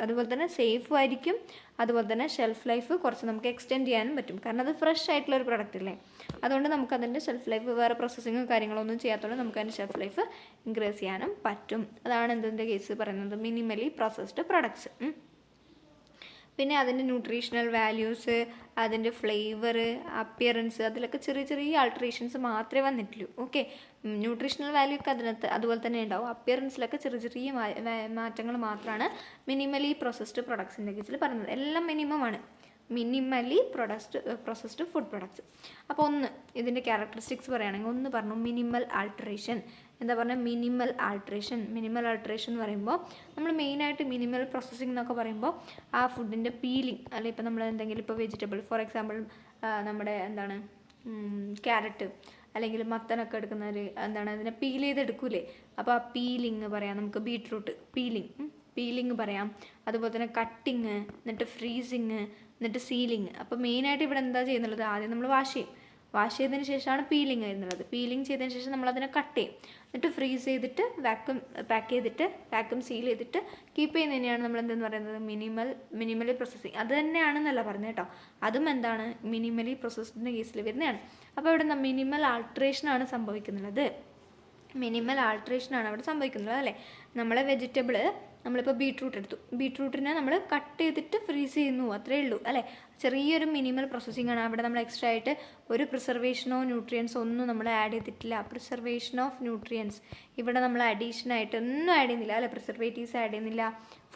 Speaker 1: അതുപോലെ തന്നെ സേഫും ആയിരിക്കും. അതുപോലെ തന്നെ ഷെൽഫ് ലൈഫ് കുറച്ച് നമുക്ക് എക്സ്റ്റെൻഡ് ചെയ്യാനും പറ്റും, കാരണം അത് ഫ്രഷ് ആയിട്ടുള്ള ഒരു പ്രൊഡക്റ്റ് അല്ലേ. അതുകൊണ്ട് നമുക്കതിൻ്റെ ഷെൽഫ് ലൈഫ് വേറെ പ്രോസസ്സിങ്ങും കാര്യങ്ങളൊന്നും ചെയ്യാത്തതുകൊണ്ട് നമുക്ക് അതിൻ്റെ ഷെൽഫ് ലൈഫ് ഇൻക്രീസ് ചെയ്യാനും പറ്റും. അതാണ് എന്തിൻ്റെ കേസ് പറയുന്നത്, മിനിമലി പ്രോസസ്ഡ് പ്രൊഡക്ട്സ്. പിന്നെ അതിൻ്റെ ന്യൂട്രീഷണൽ വാല്യൂസ്, അതിൻ്റെ ഫ്ലേവർ, അപ്പിയറൻസ്, അതിലൊക്കെ ചെറിയ ചെറിയ ആൾട്രേഷൻസ് മാത്രമേ വന്നിട്ടുള്ളൂ. ഓക്കെ, ന്യൂട്രീഷണൽ വാല്യൂ ഒക്കെ അതിനകത്ത് അതുപോലെ തന്നെ ഉണ്ടാവും. അപ്പിയറൻസിലൊക്കെ ചെറിയ ചെറിയ മാറ്റങ്ങൾ മാത്രമാണ് മിനിമലി പ്രോസസ്ഡ് പ്രൊഡക്ട്സിൻ്റെ കേസിൽ പറയുന്നത്. എല്ലാം മിനിമമാണ്, മിനിമലി പ്രോസസ്ഡ് ഫുഡ് പ്രൊഡക്ട്സ്. അപ്പോൾ ഇതിൻ്റെ ക്യാരക്ടറിസ്റ്റിക്സ് പറയുകയാണെങ്കിൽ ഒന്ന് പറഞ്ഞു മിനിമൽ ആൾട്രേഷൻ. എന്താ പറഞ്ഞാൽ മിനിമൽ ആൾട്രേഷൻ എന്ന് പറയുമ്പോൾ നമ്മൾ മെയിനായിട്ട് മിനിമൽ പ്രോസസ്സിംഗ് എന്നൊക്കെ പറയുമ്പോൾ ആ ഫുഡിൻ്റെ പീലിംഗ്, അല്ലെങ്കിൽ ഇപ്പോൾ നമ്മൾ എന്തെങ്കിലും ഇപ്പോൾ വെജിറ്റബിൾ ഫോർ എക്സാമ്പിൾ നമ്മുടെ ക്യാരറ്റ് അല്ലെങ്കിൽ മത്തനൊക്കെ എടുക്കുന്നവർ അതിനെ പീൽ ചെയ്തെടുക്കൂലേ, അപ്പോൾ ആ പീലിംഗ് പറയാം. നമുക്ക് ബീട്രൂട്ട് പീലിംഗ് പറയാം. അതുപോലെ തന്നെ കട്ടിങ്, എന്നിട്ട് ഫ്രീസിങ്, എന്നിട്ട് സീലിംഗ്. അപ്പോൾ മെയിനായിട്ട് ഇവിടെ എന്താ ചെയ്യുന്നുള്ളത്, ആദ്യം നമ്മൾ വാഷ് ചെയ്തതിന് ശേഷമാണ് പീലിംഗ് വരുന്നുള്ളത്. പീലിംഗ് ചെയ്തതിന് ശേഷം നമ്മളതിനെ കട്ട് ചെയ്യും, എന്നിട്ട് ഫ്രീസ് ചെയ്തിട്ട് വാക്യൂം സീൽ ചെയ്തിട്ട് കീപ്പ് ചെയ്യുന്നതിനെയാണ് നമ്മൾ എന്തെന്ന് പറയുന്നത്, മിനിമലി പ്രോസസ്സിങ്. അത് തന്നെയാണെന്നല്ല പറഞ്ഞത് കേട്ടോ, അതും എന്താണ് മിനിമലി പ്രോസസ്സിൻ്റെ കേസിൽ വരുന്നതാണ്. അപ്പോൾ ഇവിടെ മിനിമൽ ആൾട്രേഷനാണ് സംഭവിക്കുന്നത്. അവിടെ സംഭവിക്കുന്നത് അല്ലേ. നമ്മളെ വെജിറ്റബിൾ, നമ്മളിപ്പോൾ ബീട്രൂട്ട് എടുത്തു, ബീട്രൂട്ടിനെ നമ്മൾ കട്ട് ചെയ്തിട്ട് ഫ്രീസ് ചെയ്യുന്നു, അത്രയേ ഉള്ളൂ അല്ലേ. ചെറിയൊരു മിനിമൽ പ്രോസസ്സിംഗ് ആണ് അവിടെ. നമ്മൾ എക്സ്ട്രാ ആയിട്ട് ഒരു പ്രിസർവേഷനോ ന്യൂട്രിയൻസോ ഒന്നും നമ്മൾ ആഡ് ചെയ്തിട്ടില്ല. പ്രിസർവേഷൻ ഓഫ് ന്യൂട്രിയൻസ് ഇവിടെ നമ്മൾ അഡീഷനായിട്ട് ഒന്നും ആഡ് ചെയ്യുന്നില്ല അല്ലേ. പ്രിസർവേറ്റീവ്സ് ആഡ് ചെയ്യുന്നില്ല,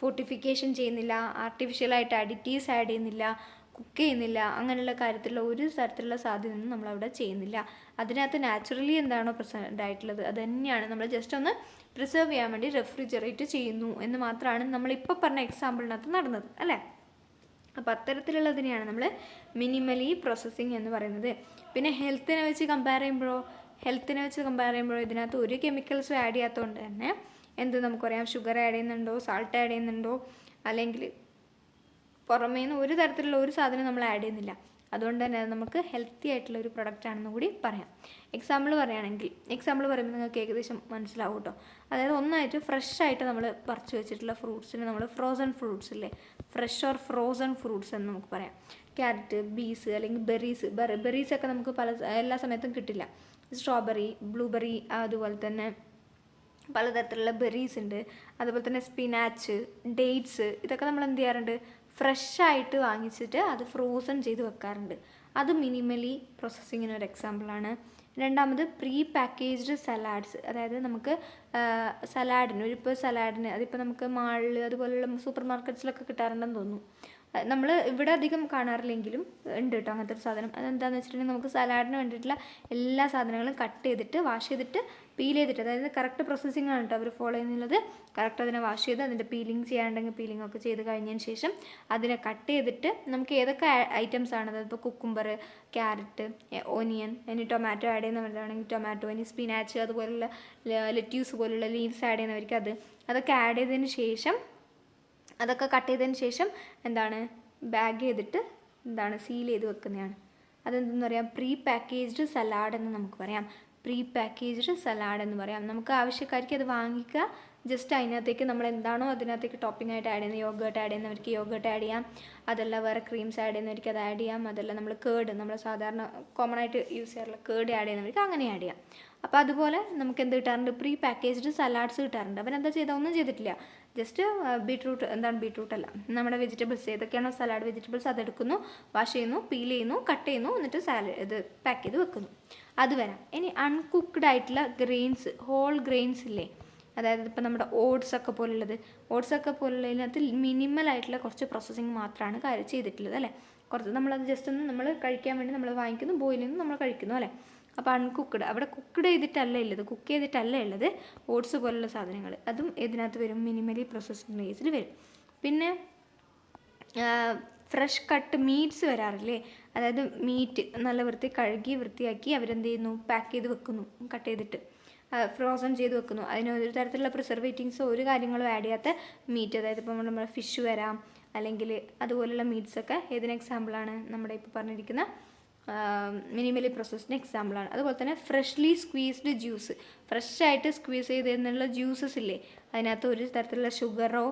Speaker 1: ഫോർട്ടിഫിക്കേഷൻ ചെയ്യുന്നില്ല, ആർട്ടിഫിഷ്യലായിട്ട് അഡിറ്റീവ്സ് ആഡ് ചെയ്യുന്നില്ല, കുക്ക് ചെയ്യുന്നില്ല, അങ്ങനെയുള്ള കാര്യത്തിലുള്ള ഒരു തരത്തിലുള്ള സാധ്യതയൊന്നും നമ്മളവിടെ ചെയ്യുന്നില്ല. അതിനകത്ത് നാച്ചുറലി എന്താണോ പ്രസൻറ്റ് ആയിട്ടുള്ളത് അത് തന്നെയാണ് നമ്മൾ ജസ്റ്റ് ഒന്ന് പ്രിസർവ് ചെയ്യാൻ വേണ്ടി റെഫ്രിജറേറ്റ് ചെയ്യുന്നു എന്ന് മാത്രമാണ് നമ്മളിപ്പോൾ പറഞ്ഞ എക്സാമ്പിളിനകത്ത് നടന്നത് അല്ലേ. അപ്പോൾ അത്തരത്തിലുള്ളതിനെയാണ് നമ്മൾ മിനിമലി പ്രോസസ്സിങ് എന്ന് പറയുന്നത്. പിന്നെ ഹെൽത്തിനെ വെച്ച് കമ്പയർ ചെയ്യുമ്പോഴോ ഇതിനകത്ത് ഒരു കെമിക്കൽസും ആഡ് ചെയ്യാത്തതുകൊണ്ട് തന്നെ നമുക്ക് പറയാം, ഷുഗർ ആഡ് ചെയ്യുന്നുണ്ടോ, സാൾട്ട് ആഡ് ചെയ്യുന്നുണ്ടോ, അല്ലെങ്കിൽ പുറമേ നിന്ന് ഒരു തരത്തിലുള്ള ഒരു സാധനം നമ്മൾ ആഡ് ചെയ്യുന്നില്ല. അതുകൊണ്ട് തന്നെ നമുക്ക് ഹെൽത്തി ആയിട്ടുള്ള ഒരു പ്രൊഡക്റ്റ് ആണെന്ന് കൂടി പറയാം. എക്സാമ്പിൾ പറയുമ്പോൾ നിങ്ങൾക്ക് ഏകദേശം മനസ്സിലാവും കേട്ടോ. അതായത് ഒന്നായിട്ട് ഫ്രഷ് ആയിട്ട് നമ്മൾ പറിച്ചു വെച്ചിട്ടുള്ള ഫ്രൂട്ട്സിന് നമ്മൾ ഫ്രോസൺ ഫ്രൂട്ട്സ് ഇല്ലേ, ഫ്രഷ് ഓർ ഫ്രോസൺ ഫ്രൂട്ട്സ് എന്ന് നമുക്ക് പറയാം. ക്യാരറ്റ്, ബീസ് അല്ലെങ്കിൽ ബെറീസൊക്കെ നമുക്ക് എല്ലാ സമയത്തും കിട്ടില്ല. സ്ട്രോബെറി, ബ്ലൂബെറി, അതുപോലെ തന്നെ പലതരത്തിലുള്ള ബെറീസ് ഉണ്ട്. അതുപോലെ തന്നെ സ്പിനാച്ച്, ഡേറ്റ്സ്, ഇതൊക്കെ നമ്മൾ എന്ത് ചെയ്യാറുണ്ട്, ഫ്രഷായിട്ട് വാങ്ങിച്ചിട്ട് അത് ഫ്രോസൺ ചെയ്ത് വെക്കാറുണ്ട്. അത് മിനിമലി പ്രോസസ്സിങ്ങിന് ഒരു എക്സാമ്പിളാണ്. രണ്ടാമത് പ്രീ പാക്കേജ്ഡ് സലാഡ്സ്, അതായത് നമുക്ക് സലാഡിന് അതിപ്പോൾ നമുക്ക് മാളിൽ അതുപോലുള്ള സൂപ്പർ മാർക്കറ്റ്സിലൊക്കെ കിട്ടാറുണ്ടെന്ന് തോന്നുന്നു. നമ്മൾ ഇവിടെ അധികം കാണാറില്ലെങ്കിലും ഉണ്ട് കേട്ടോ അങ്ങനത്തെ ഒരു സാധനം. അതെന്താണെന്ന് വെച്ചിട്ടുണ്ടെങ്കിൽ നമുക്ക് സലാഡിന് വേണ്ടിയിട്ടുള്ള എല്ലാ സാധനങ്ങളും കട്ട് ചെയ്തിട്ട് വാഷ് ചെയ്തിട്ട് പീൽ ചെയ്തിട്ട്, അതായത് കറക്റ്റ് പ്രോസസ്സിംഗ് ആണ് കേട്ടോ അവർ ഫോളോ ചെയ്യുന്നത്. കറക്റ്റ് അതിനെ വാഷ് ചെയ്ത് അതിൻ്റെ പീലിംഗ് ചെയ്യാനുണ്ടെങ്കിൽ പീലിംഗ് ഒക്കെ ചെയ്ത് കഴിഞ്ഞതിന് ശേഷം അതിനെ കട്ട് ചെയ്തിട്ട് നമുക്ക് ഏതൊക്കെ ഐറ്റംസ് ആണ്, അതായത് ഇപ്പോൾ കുക്കുംബർ, ക്യാരറ്റ്, ഓനിയൻ, ഇനി ടൊമാറ്റോ ആഡ് ചെയ്യുന്നവരാണെങ്കിൽ ടൊമാറ്റോ, ഇനി സ്പിനാച്ച് അതുപോലുള്ള ലെറ്റ്യൂസ് പോലുള്ള ലീവ്സ് ആഡ് ചെയ്യുന്നവർക്ക് അതൊക്കെ ആഡ് ചെയ്തതിന് ശേഷം അതൊക്കെ കട്ട് ചെയ്തതിന് ശേഷം ബാഗ് ചെയ്തിട്ട് സീൽ ചെയ്ത് വെക്കുന്നതാണ്. അതെന്തെന്ന് പറയാം, പ്രീ പാക്കേജ്ഡ് സലാഡ് എന്ന് നമുക്ക് പറയാം. നമുക്ക് ആവശ്യക്കാർക്ക് അത് വാങ്ങിക്കുക, ജസ്റ്റ് അതിനകത്തേക്ക് നമ്മൾ എന്താണോ അതിനകത്തേക്ക് ടോപ്പിംഗ് ആയിട്ട് ആഡ് ചെയ്യുന്നത്, യോഗേർട്ട് ആഡ് ചെയ്യുന്നവർക്ക് യോഗേർട്ട് ആഡ് ചെയ്യാം, അതല്ല വേറെ ക്രീംസ് ആഡ് ചെയ്യുന്നവർക്ക് അത് ആഡ് ചെയ്യാം, അതല്ല നമ്മൾ കേർഡ്, നമ്മൾ സാധാരണ കോമൺ ആയിട്ട് യൂസ് ചെയ്യാറുള്ള കേർഡ് ആഡ് ചെയ്യുന്നവർക്ക് അങ്ങനെ ആഡ് ചെയ്യാം. അപ്പോൾ അതുപോലെ നമുക്ക് എന്ത് കിട്ടാറുണ്ട്, പ്രീ പാക്കേജ്ഡ് സലാഡ്സ് കിട്ടാറുണ്ട്. അവരെന്താ ചെയ്താൽ ഒന്നും ചെയ്തിട്ടില്ല, ജസ്റ്റ് ബീട്രൂട്ട് അല്ല, നമ്മുടെ വെജിറ്റബിൾസ് ഏതൊക്കെയാണോ സലാഡ് വെജിറ്റബിൾസ് അതെടുക്കുന്നു, വാഷ് ചെയ്യുന്നു, പീൽ ചെയ്യുന്നു, കട്ട് ചെയ്യുന്നു, എന്നിട്ട് ഇത് പാക്ക് ചെയ്ത് വെക്കുന്നു. അത് വരാം. ഇനി അൺകുക്ക്ഡ് ആയിട്ടുള്ള ഗ്രെയിൻസ്, ഹോൾ ഗ്രെയിൻസ് ഇല്ലേ, അതായത് ഇപ്പോൾ നമ്മുടെ ഓട്സ് ഒക്കെ പോലുള്ളതിനകത്ത് മിനിമൽ ആയിട്ടുള്ള കുറച്ച് പ്രോസസ്സിങ് മാത്രമാണ് ചെയ്തിട്ടുള്ളത് അല്ലേ. കുറച്ച് നമ്മളത് ജസ്റ്റ് ഒന്ന് നമ്മൾ കഴിക്കാൻ വേണ്ടി നമ്മൾ വാങ്ങിക്കുന്നു, ബോയിൽ ചെയ്യുന്നു, നമ്മൾ കഴിക്കുന്നു അല്ലേ. അപ്പോൾ അൺകുക്ക്ഡ്, അവിടെ കുക്ക് ചെയ്തിട്ടല്ല ഉള്ളത് ഓട്സ് പോലുള്ള സാധനങ്ങൾ, അതും ഇതിനകത്ത് വരും, മിനിമലി പ്രോസസ്സിംഗ് കേസിൽ വരും. പിന്നെ ഫ്രഷ് കട്ട് മീറ്റ്സ് വരാറില്ലേ, അതായത് മീറ്റ് നല്ല കഴുകി വൃത്തിയാക്കി അവരെന്ത് ചെയ്യുന്നു, പാക്ക് ചെയ്ത് വെക്കുന്നു കട്ട് ചെയ്തിട്ട്. ഫ്രോസൺ ചെയ്ത് വെക്കുന്നു. അതിന് ഒരു തരത്തിലുള്ള പ്രിസർവേറ്റീവ്സോ ഒരു കാര്യങ്ങളും ആഡ് ചെയ്യാത്ത മീറ്റ്, അതായത് ഇപ്പോൾ നമ്മൾ ഫിഷ് വരാം, അല്ലെങ്കിൽ അതുപോലുള്ള മീറ്റ്സൊക്കെ ഏതിന് എക്സാമ്പിളാണ്? നമ്മുടെ ഇപ്പോൾ പറഞ്ഞിരിക്കുന്ന മിനിമലി പ്രോസസ്ഡിന് എക്സാമ്പിളാണ്. അതുപോലെ തന്നെ ഫ്രഷ്ലി സ്ക്വീസ്ഡ് ജ്യൂസ്, ഫ്രഷായിട്ട് സ്ക്വീസ് ചെയ്തെന്നുള്ള ജ്യൂസസ് ഇല്ലേ, അതിനകത്ത് ഒരു തരത്തിലുള്ള ഷുഗറോ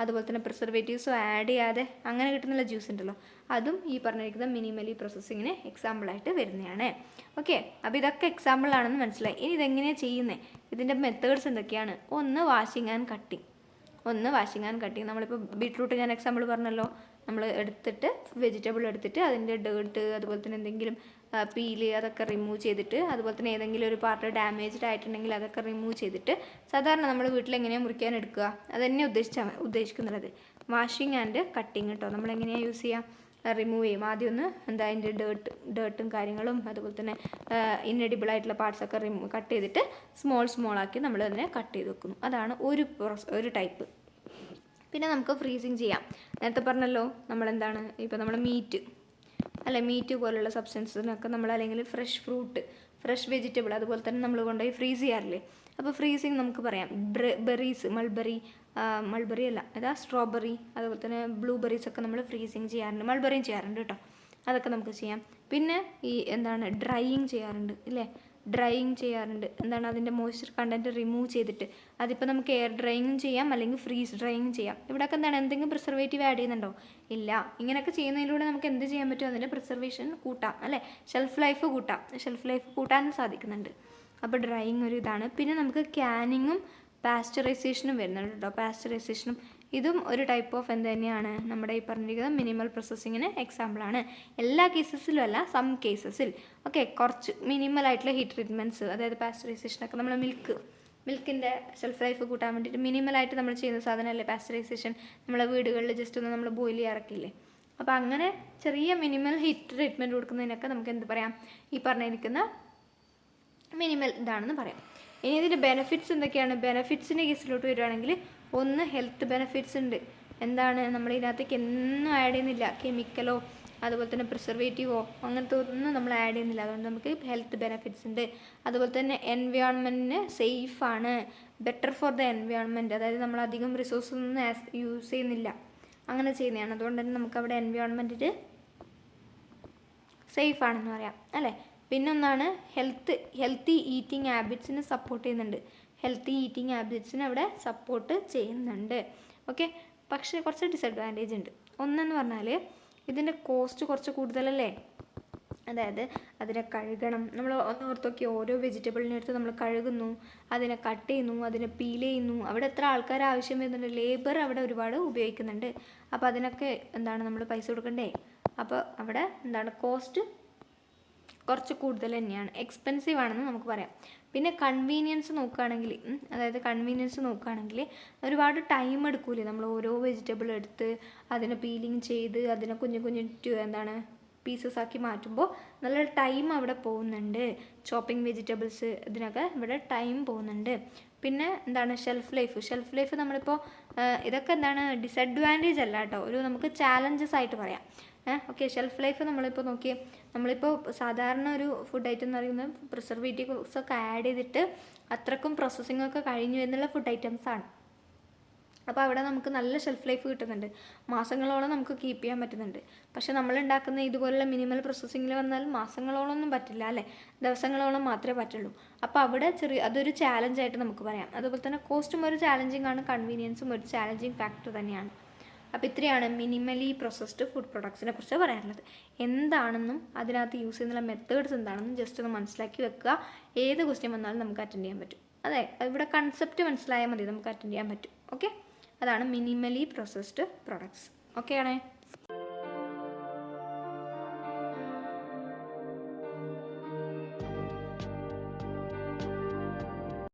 Speaker 1: അതുപോലെ തന്നെ പ്രിസർവേറ്റീവ്സോ ആഡ് ചെയ്യാതെ അങ്ങനെ കിട്ടുന്നുള്ള ജ്യൂസ് ഉണ്ടല്ലോ, അതും ഈ പറഞ്ഞിരിക്കുന്ന മിനിമലി പ്രോസസ്സിങ്ങിന് എക്സാമ്പിളായിട്ട് വരുന്നതാണ്. ഓക്കെ, അപ്പോൾ ഇതൊക്കെ എക്സാമ്പിളാണെന്ന് മനസ്സിലായി. ഇനി ഇതെങ്ങനെയാണ് ചെയ്യുന്നത്, ഇതിൻ്റെ മെത്തേഡ്സ് എന്തൊക്കെയാണ്? ഒന്ന് വാഷിംഗ് ആൻഡ് കട്ടിങ്. നമ്മളിപ്പോൾ ബീട്രൂട്ട് ഞാൻ എക്സാമ്പിൾ പറഞ്ഞല്ലോ, നമ്മൾ എടുത്തിട്ട് വെജിറ്റബിൾ എടുത്തിട്ട് അതിൻ്റെ ഡേർട്ട് അതുപോലെ തന്നെ എന്തെങ്കിലും പീല് അതൊക്കെ റിമൂവ് ചെയ്തിട്ട്, അതുപോലെ തന്നെ ഏതെങ്കിലും ഒരു പാർട്ട് ഡാമേജ്ഡ് ആയിട്ടുണ്ടെങ്കിൽ അതൊക്കെ റിമൂവ് ചെയ്തിട്ട്, സാധാരണ നമ്മൾ വീട്ടിൽ എങ്ങനെയാണ് മുറിക്കാൻ എടുക്കുക അത് തന്നെ ഉദ്ദേശിക്കുന്നത് വാഷിംഗ് ആൻഡ് കട്ടിങ് കേട്ടോ. നമ്മളെങ്ങനെയാണ് യൂസ് ചെയ്യുക? റിമൂവ് ചെയ്യും. ആദ്യം ഒന്ന് അതിൻ്റെ ഡേർട്ടും കാര്യങ്ങളും അതുപോലെ തന്നെ ഇന്നെഡിബിൾ ആയിട്ടുള്ള പാർട്സൊക്കെ കട്ട് ചെയ്തിട്ട് സ്മോൾ ആക്കി നമ്മൾ അതിനെ കട്ട് ചെയ്ത് വെക്കുന്നു. അതാണ് ഒരു ടൈപ്പ്. പിന്നെ നമുക്ക് ഫ്രീസിങ് ചെയ്യാം. നേരത്തെ പറഞ്ഞല്ലോ, നമ്മളെന്താണ് ഇപ്പോൾ നമ്മൾ മീറ്റ് പോലുള്ള സബ്സ്റ്റൻസിനൊക്കെ നമ്മൾ അല്ലെങ്കിൽ ഫ്രഷ് ഫ്രൂട്ട്, ഫ്രഷ് വെജിറ്റബിൾ അതുപോലെ തന്നെ നമ്മൾ കൊണ്ടുപോയി ഫ്രീസ് ചെയ്യാറില്ലേ. അപ്പോൾ ഫ്രീസിങ് നമുക്ക് പറയാം. ബെറീസ്, മൾബറി അല്ല, അതാ സ്ട്രോബെറി അതുപോലെ തന്നെ ബ്ലൂബെറീസൊക്കെ നമ്മൾ ഫ്രീസിങ് ചെയ്യാറുണ്ട്. മൾബറിയും ചെയ്യാറുണ്ട് കേട്ടോ, അതൊക്കെ നമുക്ക് ചെയ്യാം. പിന്നെ ഡ്രൈയിങ് ചെയ്യാറുണ്ട്. അതിൻ്റെ മോയ്സ്ചർ കണ്ടൻറ്റ് റിമൂവ് ചെയ്തിട്ട്, അതിപ്പോൾ നമുക്ക് എയർ ഡ്രൈയിങ്ങും ചെയ്യാം അല്ലെങ്കിൽ ഫ്രീസ് ഡ്രൈയിങ് ചെയ്യാം. ഇവിടെയൊക്കെ എന്തെങ്കിലും പ്രിസർവേറ്റീവ് ആഡ് ചെയ്യുന്നുണ്ടോ? ഇല്ല. ഇങ്ങനെയൊക്കെ ചെയ്യുന്നതിലൂടെ നമുക്ക് എന്ത് ചെയ്യാൻ പറ്റും? അതിൻ്റെ പ്രിസർവേഷൻ കൂട്ടാം അല്ലേ, ഷെൽഫ് ലൈഫ് കൂട്ടാനും സാധിക്കുന്നുണ്ട്. അപ്പോൾ ഡ്രൈയിങ് ഒരു ഇതാണ്. പിന്നെ നമുക്ക് ക്യാനിങ്ങും പാസ്ചറൈസേഷനും വരുന്നുണ്ട് കേട്ടോ. പാസ്ചറൈസേഷനും ഇതും ഒരു ടൈപ്പ് ഓഫ് എന്ത് തന്നെയാണ്, നമ്മുടെ ഈ പറഞ്ഞിരിക്കുന്നത് മിനിമൽ പ്രോസസ്സിങ്ങിന് എക്സാമ്പിളാണ്. എല്ലാ കേസസിലും അല്ല, സം കേസസിൽ. ഓക്കെ, കുറച്ച് മിനിമലായിട്ടുള്ള ഹീറ്റ് ട്രീറ്റ്മെൻറ്റ്സ്, അതായത് പാസ്ചറൈസേഷനൊക്കെ നമ്മൾ മിൽക്കിൻ്റെ ഷെൽഫ് ലൈഫ് കൂട്ടാൻ വേണ്ടിയിട്ട് മിനിമലായിട്ട് നമ്മൾ ചെയ്യുന്ന സാധനമല്ലേ പാസ്ചറൈസേഷൻ. നമ്മളെ വീടുകളിൽ ജസ്റ്റ് ഒന്ന് നമ്മൾ ബോയിൽ ചെയ്യാറൊക്കെയില്ലേ. അപ്പോൾ അങ്ങനെ ചെറിയ മിനിമൽ ഹീറ്റ് ട്രീറ്റ്മെൻറ്റ് കൊടുക്കുന്നതിനൊക്കെ നമുക്ക് എന്ത് പറയാം? ഈ പറഞ്ഞിരിക്കുന്ന മിനിമൽ ഇതാണെന്ന് പറയാം. ഇനി ഇതിൻ്റെ ബെനിഫിറ്റ്സ് എന്തൊക്കെയാണ്? ബെനിഫിറ്റ്സിൻ്റെ കേസിലോട്ട് വരികയാണെങ്കിൽ, ഒന്ന് ഹെൽത്ത് ബെനിഫിറ്റ്സ് ഉണ്ട്. നമ്മൾ ഇതിനകത്തേക്ക് ഒന്നും ആഡ് ചെയ്യുന്നില്ല, കെമിക്കലോ അതുപോലെ തന്നെ പ്രിസർവേറ്റീവോ അങ്ങനത്തെ ഒന്നും നമ്മൾ ആഡ് ചെയ്യുന്നില്ല. അതുകൊണ്ട് നമുക്ക് ഹെൽത്ത് ബെനിഫിറ്റ്സ് ഉണ്ട്. അതുപോലെ തന്നെ എൻവയോൺമെൻറ്റിന് സേഫാണ്, ബെറ്റർ ഫോർ ദ എൻവയോൺമെൻറ്റ്, അതായത് നമ്മൾ അധികം റിസോഴ്സ് ഒന്നും യൂസ് ചെയ്യുന്നില്ല, അങ്ങനെ ചെയ്യുന്നതാണ്. അതുകൊണ്ട് തന്നെ നമുക്കവിടെ എൻവയോൺമെൻറ്റിൽ സേഫാണെന്ന് പറയാം അല്ലേ. പിന്നൊന്നാണ് ഹെൽത്തി ഈറ്റിംഗ് ഹാബിറ്റ്സിന് സപ്പോർട്ട് ചെയ്യുന്നുണ്ട്. അവിടെ സപ്പോർട്ട് ചെയ്യുന്നുണ്ട്. ഓക്കെ, പക്ഷേ കുറച്ച് ഡിസഡ്വാൻറ്റേജ് ഉണ്ട്. ഒന്നെന്ന് പറഞ്ഞാൽ ഇതിൻ്റെ കോസ്റ്റ് കുറച്ച് കൂടുതലല്ലേ. അതായത് അതിനെ കഴുകണം. നമ്മൾ ഒന്ന് ഓർത്ത് നോക്കി, ഓരോ വെജിറ്റബിളിനെടുത്ത് നമ്മൾ കഴുകുന്നു, അതിനെ കട്ട് ചെയ്യുന്നു, അതിനെ പീൽ ചെയ്യുന്നു. അവിടെ എത്ര ആൾക്കാർ ആവശ്യം വരുന്നുണ്ട്, ലേബർ അവിടെ ഒരുപാട് ഉപയോഗിക്കുന്നുണ്ട്. അപ്പോൾ അതിനൊക്കെ നമ്മൾ പൈസ കൊടുക്കണ്ടേ. അപ്പോൾ അവിടെ കോസ്റ്റ് കുറച്ച് കൂടുതൽ തന്നെയാണ്, എക്സ്പെൻസീവ് ആണെന്ന് നമുക്ക് പറയാം. പിന്നെ കൺവീനിയൻസ് നോക്കുകയാണെങ്കിൽ ഒരുപാട് ടൈം എടുക്കൂലേ. നമ്മൾ ഓരോ വെജിറ്റബിൾ എടുത്ത് അതിനെ പീലിങ് ചെയ്ത് അതിനെ കുഞ്ഞു പീസസ് ആക്കി മാറ്റുമ്പോൾ നല്ല ടൈം അവിടെ പോകുന്നുണ്ട്. ചോപ്പിംഗ് വെജിറ്റബിൾസ് ഇതിനൊക്കെ ഇവിടെ ടൈം പോകുന്നുണ്ട്. പിന്നെ ഷെൽഫ് ലൈഫ് നമ്മളിപ്പോൾ ഇതൊക്കെ ഡിസഡ്വാൻറ്റേജ് അല്ല കേട്ടോ, ഒരു നമുക്ക് ചാലഞ്ചസ് ആയിട്ട് പറയാം. ഓക്കെ, ഷെൽഫ് ലൈഫ് നമ്മളിപ്പോൾ സാധാരണ ഒരു ഫുഡ് ഐറ്റം എന്ന് പറയുന്നത് പ്രിസർവേറ്റീവ്സ് ഒക്കെ ആഡ് ചെയ്തിട്ട് അത്രക്കും പ്രോസസ്സിംഗ് ഒക്കെ കഴിഞ്ഞു എന്നുള്ള ഫുഡ് ഐറ്റംസാണ്. അപ്പോൾ അവിടെ നമുക്ക് നല്ല ഷെൽഫ് ലൈഫ് കിട്ടുന്നുണ്ട്, മാസങ്ങളോളം നമുക്ക് കീപ്പ് ചെയ്യാൻ പറ്റുന്നുണ്ട്. പക്ഷെ നമ്മളുണ്ടാക്കുന്ന ഇതുപോലുള്ള മിനിമൽ പ്രോസസ്സിങ്ങിൽ വന്നാൽ മാസങ്ങളോളമൊന്നും പറ്റില്ല അല്ലേ, ദിവസങ്ങളോളം മാത്രമേ പറ്റുള്ളൂ. അപ്പോൾ അവിടെ അതൊരു ചാലഞ്ചായിട്ട് നമുക്ക് പറയാം. അതുപോലെ തന്നെ കോസ്റ്റും ഒരു ചാലഞ്ചിങ് ആണ്, കൺവീനിയൻസും ഒരു ചാലഞ്ചിങ് ഫാക്ടർ തന്നെയാണ്. അപ്പോൾ ഇത്രയാണ് മിനിമലി പ്രോസസ്ഡ് ഫുഡ് പ്രൊഡക്ട്സിനെ കുറിച്ച് പറയാനുള്ളത്. എന്താണെന്നും അതിനകത്ത് യൂസ് ചെയ്യുന്ന മെത്തേഡ്സ് എന്താണെന്നും ജസ്റ്റ് ഒന്ന് മനസ്സിലാക്കി വെക്കുക. ഏത് ക്വസ്റ്റ്യൻ വന്നാലും നമുക്ക് അറ്റൻഡ് ചെയ്യാൻ പറ്റും. അതെ, ഇവിടെ കൺസെപ്റ്റ് മനസ്സിലായാൽ മതി, നമുക്ക് അറ്റൻഡ് ചെയ്യാൻ പറ്റും. ഓക്കെ, അതാണ് മിനിമലി പ്രോസസ്ഡ് പ്രൊഡക്ട്സ്. ഓക്കെ ആണേ.